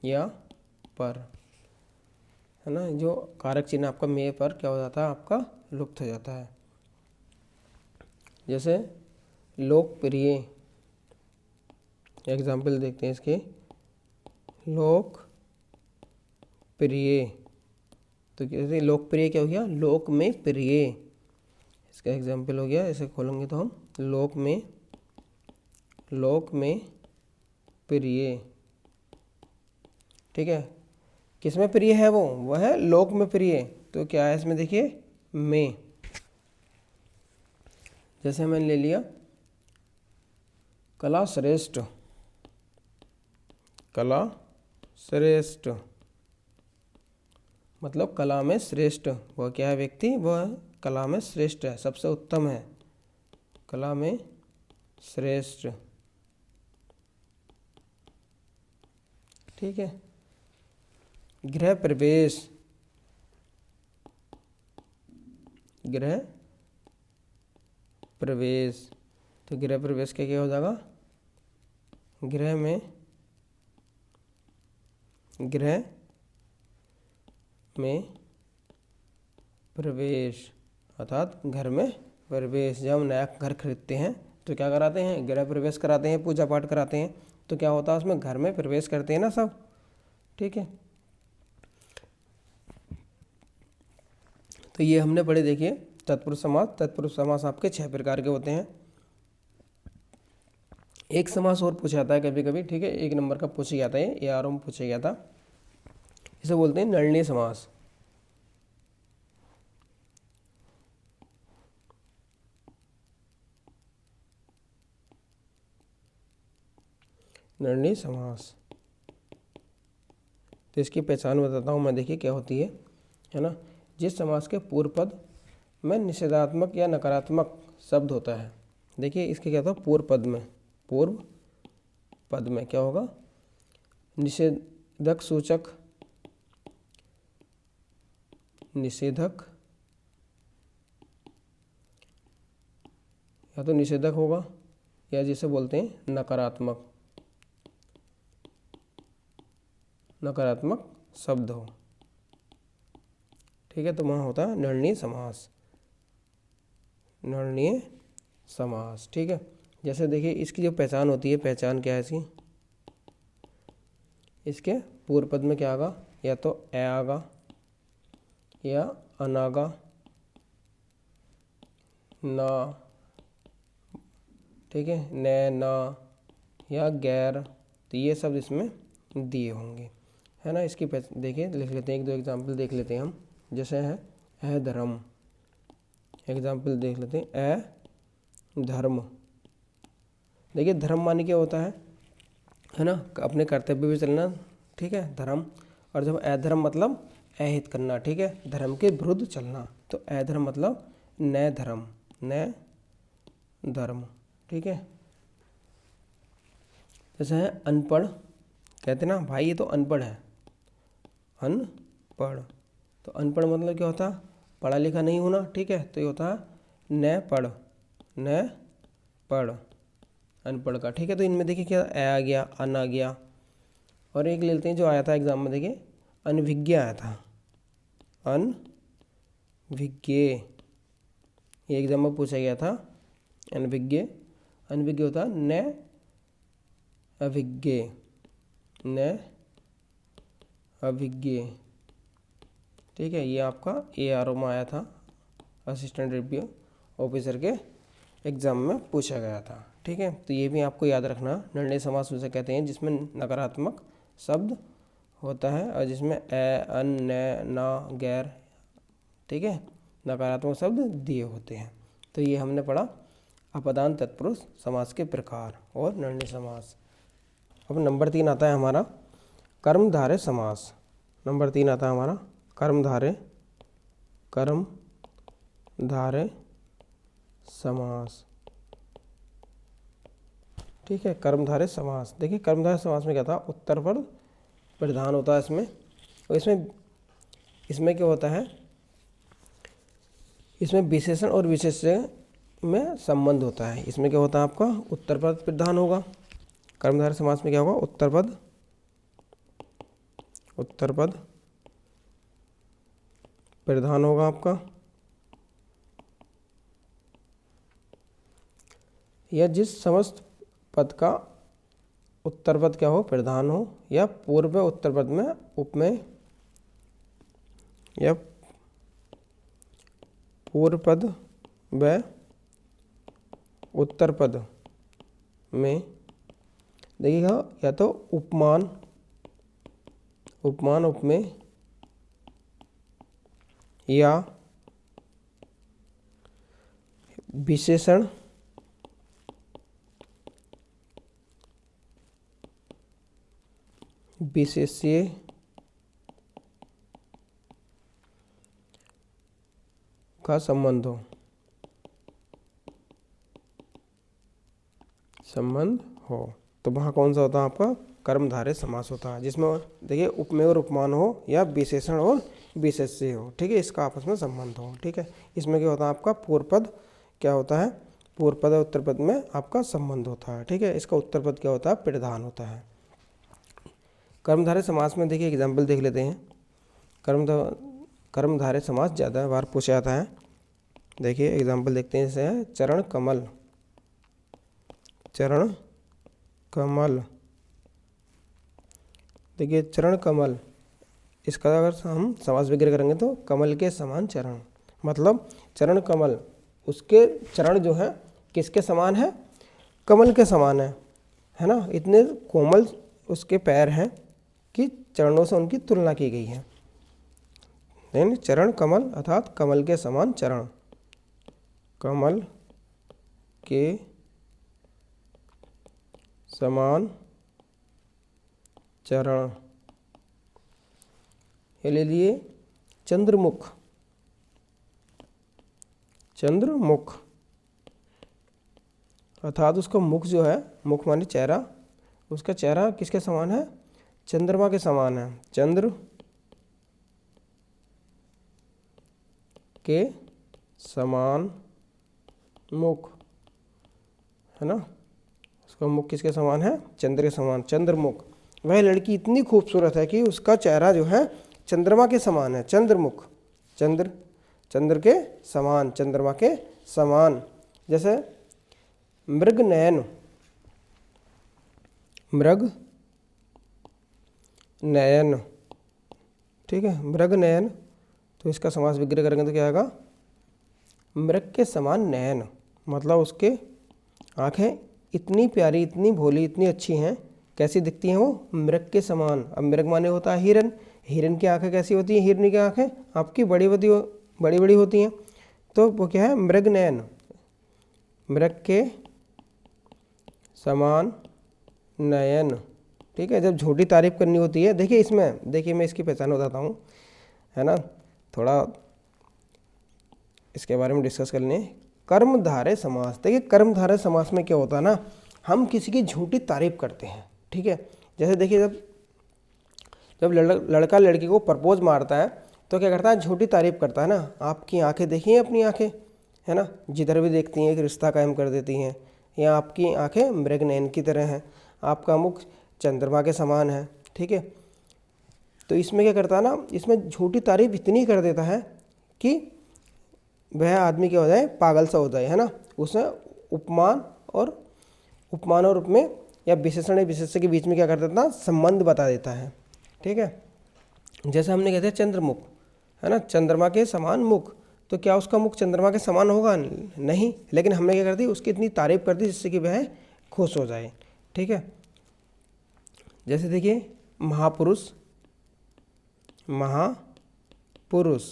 या पर, है ना, जो कारक चिन्ह आपका में पर क्या हो जाता है, आपका लुप्त हो जाता है। जैसे लोकप्रिय, एग्जाम्पल देखते हैं इसके, लोकप्रिय, तो कैसे लोकप्रिय क्या हो गया, लोक में प्रिय, इसका एग्जाम्पल हो गया। ऐसे खोलेंगे तो हम लोक में प्रिय। ठीक है, किस में प्रिय है वो है लोक में प्रिय, तो क्या है इसमें देखिए में। जैसे मैंने ले लिया कला श्रेष्ठ, कला श्रेष्ठ मतलब कला में श्रेष्ठ, वह क्या है व्यक्ति, वह कला में श्रेष्ठ है, सबसे उत्तम है, कला में श्रेष्ठ। ठीक है, गृह प्रवेश, गृह प्रवेश, तो गृह प्रवेश क्या क्या हो जाएगा, गृह में प्रवेश, अर्थात घर में प्रवेश। जब हम नया घर खरीदते हैं तो क्या कराते हैं, गृह प्रवेश कराते हैं, पूजा पाठ कराते हैं। तो क्या होता है उसमें घर में प्रवेश करते हैं ना सब, ठीक है। तो ये हमने पढ़े, देखिए तत्पुरुष समास। तत्पुरुष समास आपके 6 प्रकार के होते हैं। एक समास और पूछा जाता है कभी कभी, ठीक है, 1 नंबर का पूछा जाता है, ये ARO में पूछा गया था। इसे बोलते हैं नळनीय समास। नळनीय समास, तो इसकी पहचान बताता हूँ मैं, देखिए क्या होती है ना। जिस समास के पूर्व पद में निषेधात्मक या नकारात्मक शब्द होता है, देखिए इसके क्या होता है, पूर्व पद में क्या होगा, निषेधक सूचक, निषेधक या तो निषेधक होगा, या जिसे बोलते हैं नकारात्मक शब्द हो, ठीक है। तो वहाँ होता है नळनीय समास, नळनीय समास, ठीक है। जैसे देखिए इसकी जो पहचान होती है, पहचान क्या है इसकी, इसके पूर्व पद में क्या आगा, या तो ए आगा, या अनागा, ना, ठीक है, न, ना, या गैर, तो ये सब इसमें दिए होंगे, है ना। इसकी देखिए लिख लेते हैं, 1-2 एग्जाम्पल देख लेते हैं हम। जैसे है धर्म, एग्जाम्पल देख लेते हैं, ए धर्म। देखिए धर्म माने क्या होता है ना, अपने कर्तव्य भी चलना, ठीक है, धर्म। और जब अधर्म मतलब अहित करना, ठीक है, धर्म के विरुद्ध चलना, तो अधर्म मतलब न धर्म, ठीक है। जैसे है अनपढ़, कहते ना भाई ये तो अनपढ़ है, अनपढ़, तो अनपढ़ मतलब क्या होता है, पढ़ा लिखा नहीं होना, ठीक है। तो ये होता है न पढ़, अनपढ़ का, ठीक है। तो इनमें देखिए क्या ए आ गया, अन आ गया। और एक ले लेते हैं जो आया था एग्जाम में, देखिए अनभिज्ञ आया था, अनभिज्ञ, ये एग्जाम में पूछा गया था, अनभिज्ञ होता न अभिज्ञ, ठीक है। ये आपका ARO में आया था, असिस्टेंट रिव्यू ऑफिसर के एग्जाम में पूछा गया था, ठीक है। तो ये भी आपको याद रखना, नळनीय समास उसे कहते हैं जिसमें नकारात्मक शब्द होता है और जिसमें ए, अन, न, ना, गैर, ठीक है, नकारात्मक शब्द दिए होते हैं। तो ये हमने पढ़ा अपदान तत्पुरुष समास के प्रकार और नळनीय समास। अब नंबर 3 आता है हमारा कर्मधारय समास। नंबर 3 आता है हमारा कर्मधारय समास, ठीक है। कर्मधारय समास, देखिए कर्मधारय समास में क्या था, उत्तरपद प्रधान होता है इसमें। और इसमें क्या होता है, इसमें विशेषण और विशेष्य में संबंध होता है। इसमें क्या होता है आपका, उत्तरपद प्रधान होगा। कर्मधारय समास में क्या होगा, उत्तरपद प्रधान होगा आपका, या जिस समस्त पद का उत्तरपद क्या हो, प्रधान हो, या पूर्व उत्तरपद में उपमेय, या पूर्व पद व उत्तरपद में देखिएगा, या तो उपमान, उपमेय, या विशेषण, विशेष्य, का संबंध हो, तो वहाँ कौन सा होता है आपका, कर्मधारय समास होता है, जिसमें देखिए उपमेय और उपमान हो, या विशेषण और विशेष्य हो, ठीक है, इसका आपस में संबंध हो, ठीक है। इसमें क्या होता है आपका पूर्व पद क्या होता है, पूर्व पद और उत्तर पद में आपका संबंध होता है, ठीक है। इसका उत्तर पद क्या होता है, प्रधान होता है। कर्मधारय समास में देखिए एग्जाम्पल देख लेते हैं। कर्मधारय समास ज़्यादा बार पूछा जाता है, देखिए एग्जाम्पल देखते हैं। जैसे चरण कमल, देखिए चरण कमल, इसका अगर हम समास विग्रह करेंगे तो कमल के समान चरण, मतलब चरण कमल, उसके चरण जो है किसके समान है, कमल के समान है ना। इतने कोमल उसके पैर हैं कि चरणों से उनकी तुलना की गई है। यानी चरण कमल अर्थात कमल के समान चरण, कमल के समान चरण। ये ले लिए चंद्रमुख, चंद्रमुख अर्थात उसका मुख जो है, मुख माने चेहरा, उसका चेहरा किसके समान है, चंद्रमा के समान है, चंद्र के समान मुख है ना। उसका मुख किसके समान है, चंद्र के समान, चंद्रमुख। वह लड़की इतनी खूबसूरत है कि उसका चेहरा जो है चंद्रमा के समान है, चंद्रमुख, चंद्र के समान, चंद्रमा के समान। जैसे मृग नयन, मृग नयन, ठीक है, मृग नयन, तो इसका समास विग्रह करेंगे तो क्या आएगा, मृग के समान नयन, मतलब उसके आंखें इतनी प्यारी, इतनी भोली, इतनी अच्छी हैं, कैसी दिखती हैं वो, मृग के समान। अब मृग माने होता है हिरन, हिरन की आंखें कैसी होती हैं, हिरनी की आंखें आपकी बड़ी बड़ी होती हैं, तो वो क्या है, मृग नयन, मृग के समान नयन, ठीक है। जब झूठी तारीफ करनी होती है, देखिए इसमें, देखिए मैं इसकी पहचान बताता हूँ, है ना, थोड़ा इसके बारे में डिस्कस कर लें। कर्मधारय समास, देखिए कर्मधारय समास में क्या होता है ना, हम किसी की झूठी तारीफ करते हैं, ठीक है। जैसे देखिए जब लड़का लड़की को प्रपोज मारता है तो क्या करता है, झूठी तारीफ करता है ना। आपकी आंखें देखिए, अपनी आंखें, है ना, जिधर भी देखती हैं एक रिश्ता कायम कर देती हैं। या आपकी आंखें मृग नयन की तरह हैं, आपका मुख चंद्रमा के समान है, ठीक है। तो इसमें क्या करता है ना, इसमें झूठी तारीफ इतनी कर देता है कि वह आदमी क्या हो जाए, पागल सा हो जाए, है ना। उसमें उपमान और उपमेय या विशेषण विशेष्य के बीच में क्या कर देता है, संबंध बता देता है, ठीक है। जैसे हमने कहते हैं चंद्रमुख, है ना, चंद्रमा के समान मुख, तो क्या उसका मुख चंद्रमा के समान होगा, नहीं, लेकिन हमने क्या कर दी, उसकी इतनी तारीफ कर दी जिससे कि वह खुश हो जाए, ठीक है। जैसे देखिए महापुरुष, महापुरुष,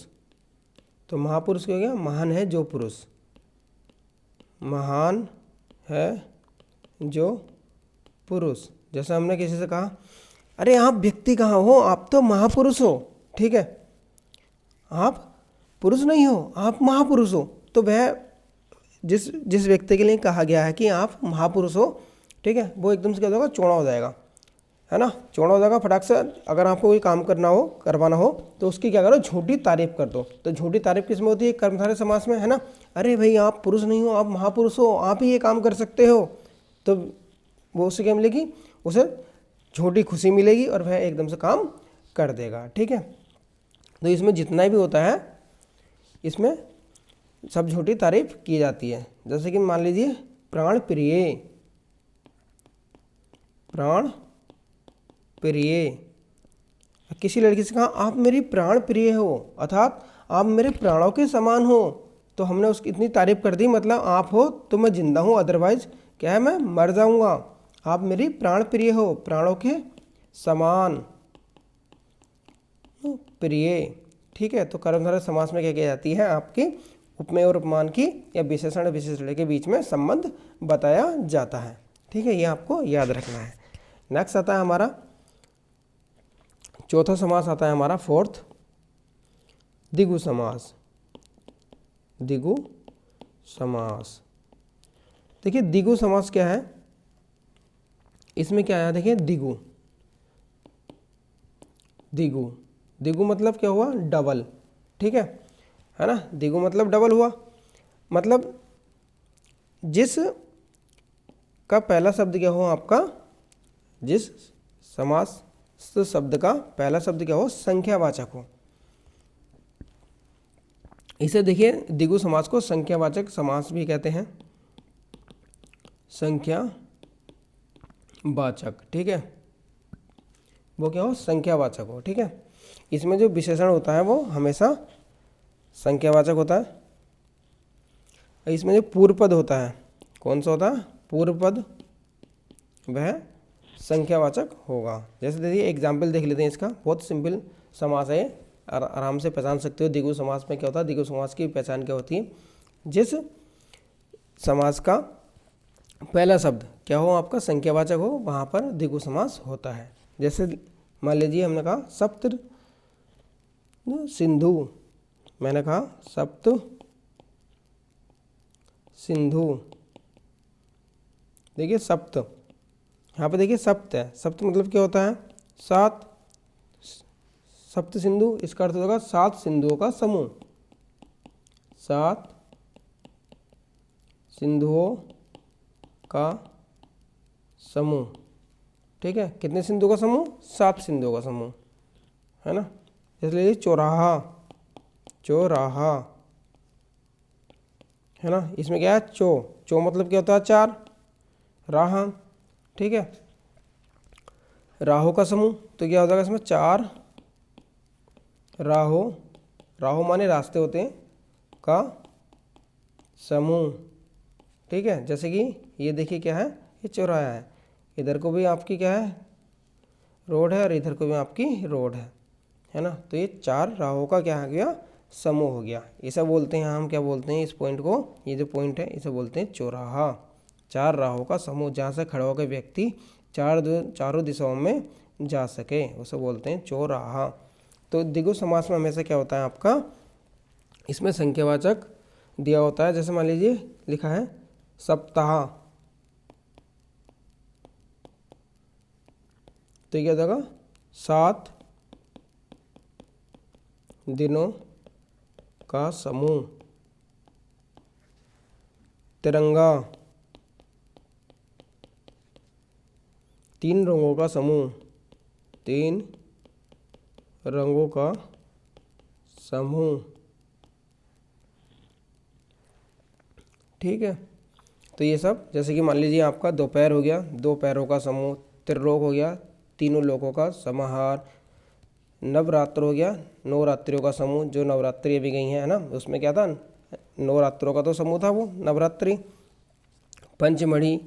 तो महापुरुष क्या हो गया, महान है जो पुरुष, महान है जो पुरुष। जैसे हमने किसी से कहा, अरे आप व्यक्ति कहाँ हो, आप तो महापुरुष हो, ठीक है, आप पुरुष नहीं हो, आप महापुरुष हो, तो वह जिस व्यक्ति के लिए कहा गया है कि आप महापुरुष हो, ठीक है, वो एकदम से क्या होगा, चौड़ा हो जाएगा, है ना, चौड़ा हो जाएगा फटाक से। अगर आपको कोई काम करवाना हो तो उसकी क्या करो, झूठी तारीफ कर दो। तो झूठी तारीफ किस में होती है, कर्मधारय समास में, है ना। अरे भाई आप पुरुष नहीं हो, आप महापुरुष हो, आप ही ये काम कर सकते हो, तो वो उससे क्या मिलेगी, उसे झूठी खुशी मिलेगी और वह एकदम से काम कर देगा, ठीक है। तो इसमें जितना भी होता है, इसमें सब झूठी तारीफ की जाती है। जैसे कि मान लीजिए प्राण प्रिय, प्राण प्रिय, किसी लड़की से कहा आप मेरी प्राण प्रिय हो, अर्थात आप मेरे प्राणों के समान हो, तो हमने उसकी इतनी तारीफ कर दी, मतलब आप हो तो मैं जिंदा हूँ, अदरवाइज क्या है, मैं मर जाऊंगा। आप मेरी प्राण प्रिय हो, प्राणों के समान प्रिय, ठीक है। तो कर्मधारय समास में क्या की जाती है, आपकी उपमेय और उपमान की या विशेषण विशेषण के बीच में संबंध बताया जाता है, ठीक है, ये आपको याद रखना है। नेक्स्ट आता है हमारा चौथा समास, आता है हमारा फोर्थ, द्विगु समास। द्विगु समास, देखिए द्विगु समास क्या है, इसमें क्या आया, देखिए द्विगु, द्विगु, द्विगु मतलब क्या हुआ, डबल, ठीक है ना। द्विगु मतलब डबल हुआ, मतलब जिस का पहला शब्द क्या हो आपका, जिस समास शब्द का पहला शब्द क्या हो, संख्यावाचक हो, इसे देखिए द्विगु समास को संख्यावाचक समास भी कहते हैं, संख्यावाचक, ठीक है। वो क्या हो, संख्यावाचक हो। ठीक है, इसमें जो विशेषण होता है वो हमेशा संख्यावाचक होता है। इसमें जो पूर्व पद होता है, कौन सा होता है, पूर्व पद, वह संख्यावाचक होगा। जैसे देखिए एग्जाम्पल देख लेते हैं इसका, बहुत सिंपल समास है, आराम से पहचान सकते हो। द्विगु समास में क्या होता है, द्विगु समास की पहचान क्या होती है, जिस समास का पहला शब्द क्या हो आपका संख्यावाचक हो, वहाँ पर द्विगु समास होता है। जैसे मान लीजिए हमने कहा सप्त सिंधु, मैंने कहा सप्त सिंधु। देखिए सप्त, यहाँ पे देखिए सप्त है, सप्त मतलब क्या होता है, सात। सप्त सिंधु, इसका अर्थ होगा सात सिंधुओं का समूह, सात सिंधुओं का समूह। ठीक है, कितने सिंधुओं का समूह, सात सिंधुओं का समूह, है ना। इसलिए चौराहा, चौराहा, है ना। इसमें क्या है, चो मतलब क्या होता है, चार, राह। ठीक है, राहों का समूह, तो क्या हो जाएगा इसमें, चार राहों, राहों माने रास्ते होते हैं, का समूह। ठीक है, जैसे कि ये देखिए क्या है, ये चौराहा है, इधर को भी आपकी क्या है, रोड है, और इधर को भी आपकी रोड है ना। तो ये चार राहों का क्या हो गया, समूह हो गया। इसे बोलते हैं हम, क्या बोलते हैं इस पॉइंट को, ये जो पॉइंट है इसे बोलते हैं चौराहा। चार राहों का समूह, जहाँ से खड़ा होकर व्यक्ति चारों दिशाओं में जा सके, उसे बोलते हैं चौराहा। तो द्विगु समास में हमेशा क्या होता है आपका, इसमें संख्यावाचक दिया होता है। जैसे मान लीजिए लिखा है सप्ताह, तो क्या हो जाएगा, 7 दिनों का समूह। तिरंगा, 3 रंगों का समूह, 3 रंगों का समूह। ठीक है, तो ये सब, जैसे कि मान लीजिए आपका दोपहर हो गया, 2 पैरों का समूह। त्रिलोक हो गया, 3 लोकों का समाहार। नवरात्र हो गया, 9 रात्रियों का समूह, जो नवरात्रि अभी गई है ना, उसमें क्या था, 9 रात्रों का तो समूह था वो नवरात्रि। पंचमढ़ी,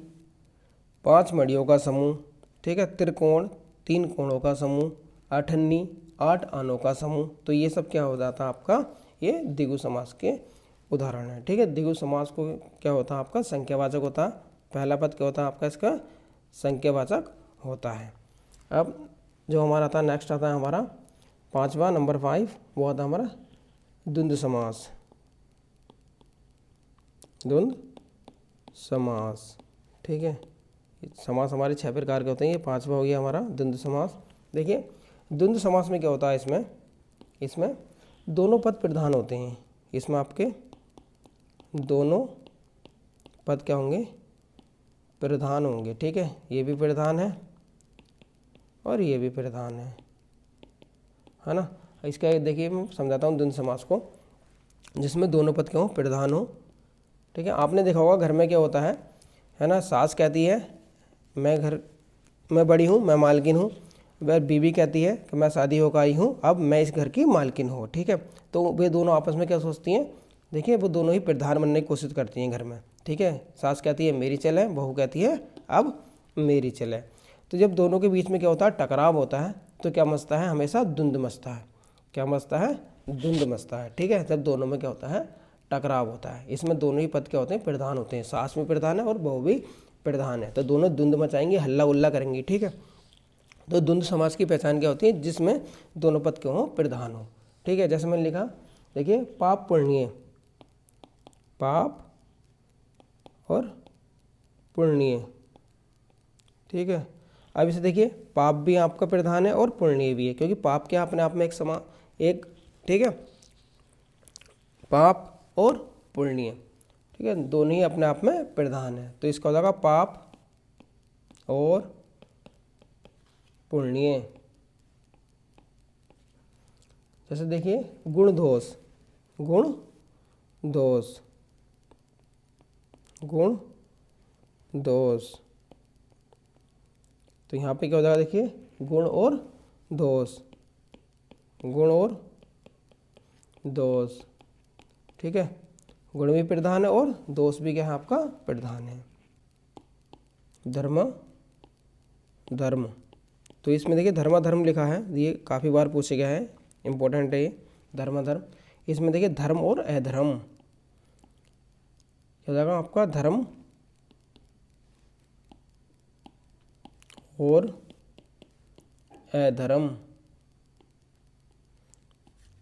5 मढ़ियों का समूह। ठीक है, त्रिकोण, 3 कोणों का समूह। आठन्नी, 8 आनों का समूह। तो ये सब क्या हो जाता है आपका, ये द्विगु समास के उदाहरण है। ठीक है, द्विगु समास को क्या होता है आपका, संख्यावाचक होता है। पहला पद क्या होता है आपका, इसका संख्यावाचक होता है। अब जो हमारा आता है, नेक्स्ट आता है हमारा 5वां, नंबर 5, वो आता है हमारा द्वंद्व समास। द्वंद्व समास, ठीक है, समास हमारे 6 प्रकार के होते हैं, ये 5वां हो गया हमारा द्वंद्व समास। देखिए द्वंद्व समास में क्या होता है, इसमें दोनों पद प्रधान होते हैं। इसमें आपके दोनों पद क्या होंगे, प्रधान होंगे। ठीक है, ये भी प्रधान है और ये भी प्रधान है ना। इसका देखिए मैं समझाता हूँ द्वंद्व समास को, जिसमें दोनों पद क्या हो, प्रधान हो। ठीक है, आपने देखा होगा घर में क्या होता है ना, सास कहती है मैं बड़ी हूँ, मैं मालकिन हूँ। वह बीवी कहती है कि मैं शादी होकर आई हूँ, अब मैं इस घर की मालकिन हूँ। ठीक है, तो वे दोनों आपस में क्या सोचती हैं, देखिए वो दोनों ही प्रधान बनने की कोशिश करती हैं घर में। ठीक है, सास कहती है मेरी चले, बहू कहती है अब मेरी चले। तो जब दोनों के बीच में क्या होता है, टकराव होता है, तो क्या मचता है, हमेशा द्वंद्व मचता है। क्या मचता है, द्वंद्व मचता है। ठीक है, जब दोनों में क्या होता है, टकराव होता है। इसमें दोनों ही पद क्या होते हैं, प्रधान होते हैं। सास भी प्रधान है और बहू भी प्रधान है, तो दोनों द्वंद्व मचाएंगे, हल्ला उल्ला करेंगी। ठीक है, तो द्वंद्व समास की पहचान क्या होती है, जिसमें दोनों पद क्यों हो, प्रधान हो। ठीक है, जैसे मैंने लिखा, देखिए पाप पुण्य, पाप और पुण्य। ठीक है, अब इसे देखिए, पाप भी आपका प्रधान है और पुण्य भी है, क्योंकि पाप क्या अपने आप में एक ठीक है, पाप और पुण्य, ठीक है, दोनों ही अपने आप में प्रधान है। तो इसका हो जाएगा पाप और पुण्य। जैसे देखिए गुण दोष, गुण दोष, गुण दोष, तो यहाँ पे क्या हो जाएगा, देखिए गुण और दोष, गुण और दोष, ठीक है। गुण भी प्रधान है और दोष भी क्या है आपका प्रधान है। धर्म धर्म, तो इसमें देखिए धर्माधर्म लिखा है, ये काफ़ी बार पूछा गया है, इंपॉर्टेंट है ये धर्माधर्म। इसमें देखिए धर्म और अधर्म, क्या जाएगा आपका धर्म और अधर्म,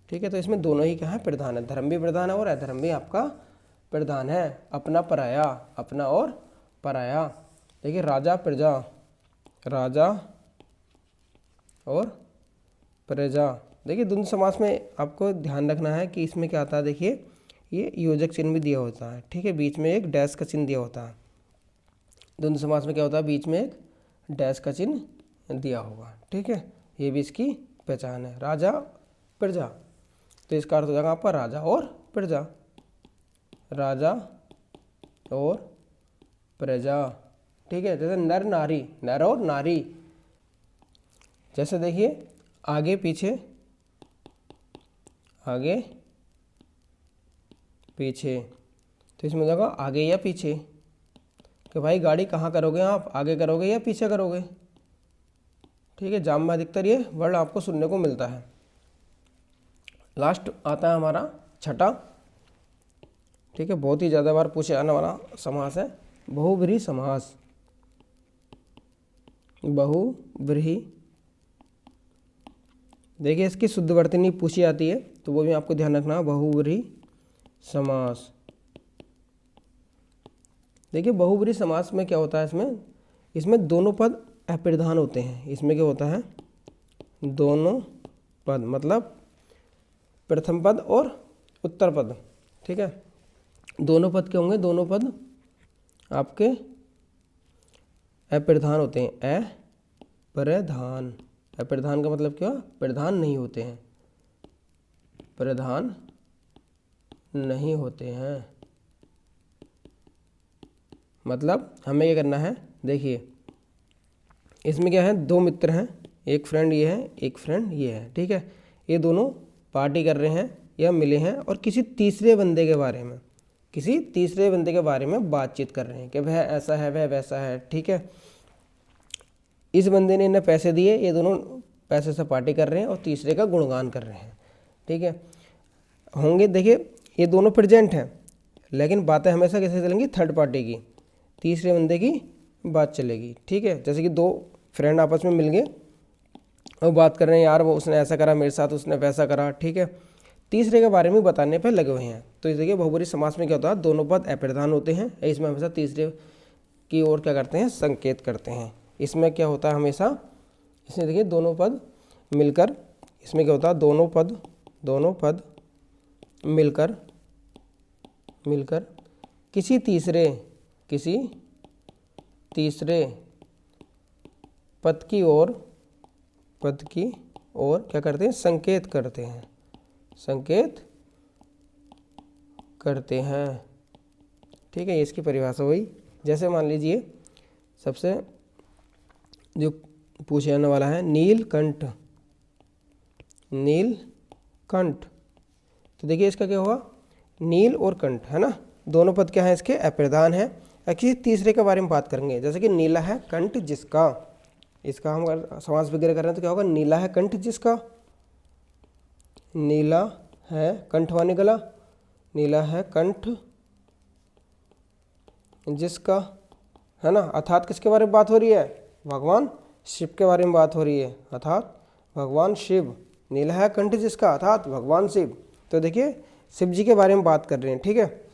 ठीक है। तो इसमें दोनों ही क्या है प्रधान है, धर्म भी प्रधान है और अधर्म भी आपका प्रधान है। अपना पराया, अपना और पराया, देखिए राजा प्रजा, राजा और प्रजा, देखिए द्वंद्व समास में आपको ध्यान रखना है कि इसमें क्या आता है, देखिए ये योजक चिन्ह भी दिया होता है, ठीक है, बीच में एक डैश का चिन्ह दिया होता है। द्वंद्व समास में क्या होता है, बीच में एक डैश का चिन्ह दिया होगा, ठीक है। ये भी इसकी पहचान है, राजा प्रजा, तो इसका अर्थ हो जाएगा आपका राजा और प्रजा, राजा और प्रजा, ठीक है। जैसे नर नारी, नर और नारी, जैसे देखिए आगे पीछे, आगे पीछे, तो इसमें हो जाएगा आगे या पीछे, कि भाई गाड़ी कहाँ करोगे आप, आगे करोगे या पीछे करोगे, ठीक है। जाम में अधिकतर ये वर्ड आपको सुनने को मिलता है। लास्ट आता है हमारा छठा, ठीक है, बहुत ही ज़्यादा बार पूछे जाने वाला समास है, बहुव्रीहि समास। बहुव्रीहि, देखिए इसकी शुद्धवर्तनी पूछी जाती है, तो वो भी आपको ध्यान रखना, बहुव्रीहि समास। देखिए बहुव्रीहि समास में क्या होता है, इसमें दोनों पद अप्रधान होते हैं। इसमें क्या होता है, दोनों पद, मतलब प्रथम पद और उत्तर पद, ठीक है। दोनों पद क्या होंगे, दोनों पद आपके अप्रधान होते हैं, अप्रधान। अप्रधान का मतलब क्या, प्रधान नहीं होते हैं, प्रधान नहीं होते हैं। मतलब हमें क्या करना है, देखिए इसमें क्या है, दो मित्र हैं, एक फ्रेंड ये है, एक फ्रेंड ये है, ठीक है। ये दोनों पार्टी कर रहे हैं या मिले हैं और किसी तीसरे बंदे के बारे में, किसी तीसरे बंदे के बारे में बातचीत कर रहे हैं कि वह ऐसा है, वह वैसा है, ठीक है। इस बंदे ने इन्हें पैसे दिए, ये दोनों पैसे से पार्टी कर रहे हैं और तीसरे का गुणगान कर रहे हैं, ठीक है। होंगे, देखिए ये दोनों प्रेजेंट हैं, लेकिन बातें हमेशा कैसे चलेंगी, थर्ड पार्टी की, तीसरे बंदे की बात चलेगी, ठीक है। जैसे कि दो फ्रेंड आपस में मिल गए और बात कर रहे हैं, यार वो उसने ऐसा करा मेरे साथ, उसने वैसा करा, ठीक है, तीसरे के बारे में बताने पर लगे हुए हैं। तो देखिए बहुब्रीहि समास में क्या होता है, दोनों पद अप्रधान होते हैं, इसमें हमेशा तीसरे की ओर क्या करते हैं, संकेत करते हैं। इसमें क्या होता है हमेशा, इसमें देखिए दोनों पद मिलकर, इसमें क्या होता है, दोनों पद मिलकर किसी तीसरे पद की ओर क्या करते हैं, संकेत करते हैं, ठीक है। ये इसकी परिभाषा हुई। जैसे मान लीजिए सबसे जो पूछे जाने वाला है, नीलकंठ, तो देखिए इसका क्या होगा, नील और कंठ है ना, दोनों पद क्या है इसके, अप्रधान है। किसी तीसरे के बारे में बात करेंगे, जैसे कि नीला है कंठ जिसका, इसका हम अगर समास वगैरह कर रहे हैं तो क्या होगा, नीला है कंठ जिसका, नीला है कंठ वाने गला, नीला है कंठ जिसका, है ना। अर्थात किसके बारे में बात हो रही है, भगवान शिव के बारे में बात हो रही है, अर्थात भगवान शिव, नीला है कंठ जिसका, अर्थात भगवान शिव। तो देखिए शिव जी के बारे में बात कर रहे हैं, ठीक है।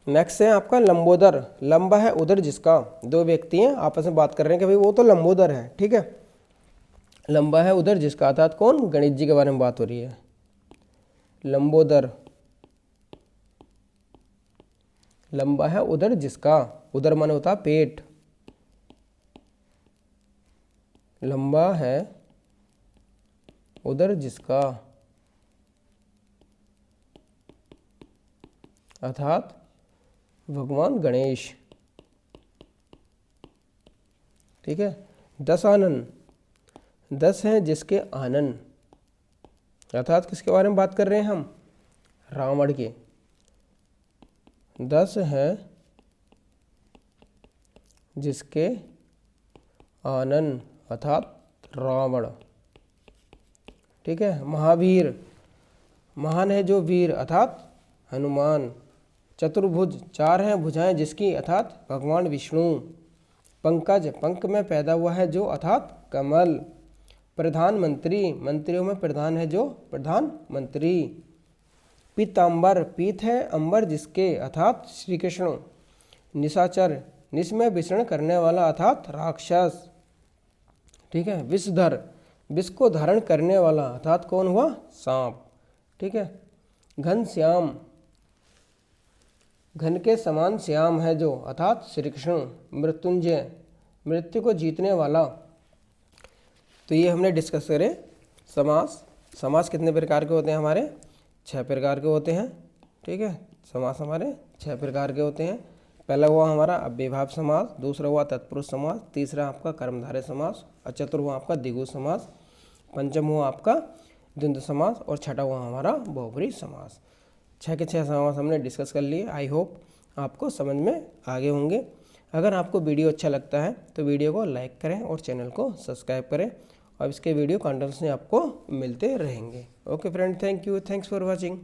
नेक्स्ट है आपका लंबोदर, लंबा है उदर जिसका, दो व्यक्ति हैं आपस में बात कर रहे हैं कि भाई वो तो लंबोदर है, ठीक है। लंबा है उदर जिसका, अर्थात कौन, गणेश जी के बारे में बात हो रही है, लंबोदर। लंबा है उदर जिसका, उदर माने होता है पेट, लंबा है उदर जिसका, अर्थात भगवान गणेश, ठीक है। 10 आनन, 10 हैं जिसके आनन, अर्थात किसके बारे में बात कर रहे हैं हम, रावण के। 10 हैं जिसके आनन अर्थात रावण, ठीक है। महावीर, महान है जो वीर अर्थात हनुमान। चतुर्भुज, 4 हैं भुजाएं जिसकी अर्थात भगवान विष्णु। पंकज, पंख में पैदा हुआ है जो अर्थात कमल। प्रधानमंत्री, मंत्रियों में प्रधान है जो प्रधानमंत्री। पीतांबर, पीत है अंबर जिसके अर्थात श्री कृष्ण। निशाचर, निश में विचरण करने वाला अर्थात राक्षस, ठीक है। विषधर, विष को धारण करने वाला अर्थात कौन हुआ, सांप, ठीक है। घनश्याम, घन के समान श्याम है जो अर्थात श्री कृष्ण। मृत्युंजय, मृत्यु को जीतने वाला। तो ये हमने डिस्कस करे समास। समास कितने प्रकार के होते हैं हमारे, 6 प्रकार के होते हैं, ठीक है। समास हमारे 6 प्रकार के होते हैं। पहला हुआ हमारा अव्ययभाव समास, दूसरा हुआ तत्पुरुष समास, तीसरा आपका कर्मधारय समास, और चतुर्थ हुआ आपका द्विगु समास, पंचम हुआ आपका द्वंद्व समास, और छठा हुआ हमारा बहुब्रीहि समास। 6 के 6 समास हमने डिस्कस कर लिए। आई होप आपको समझ में आगे होंगे। अगर आपको वीडियो अच्छा लगता है तो वीडियो को लाइक करें और चैनल को सब्सक्राइब करें, और इसके वीडियो कंटेंट्स आपको मिलते रहेंगे। Okay friend, thank you, thanks for watching.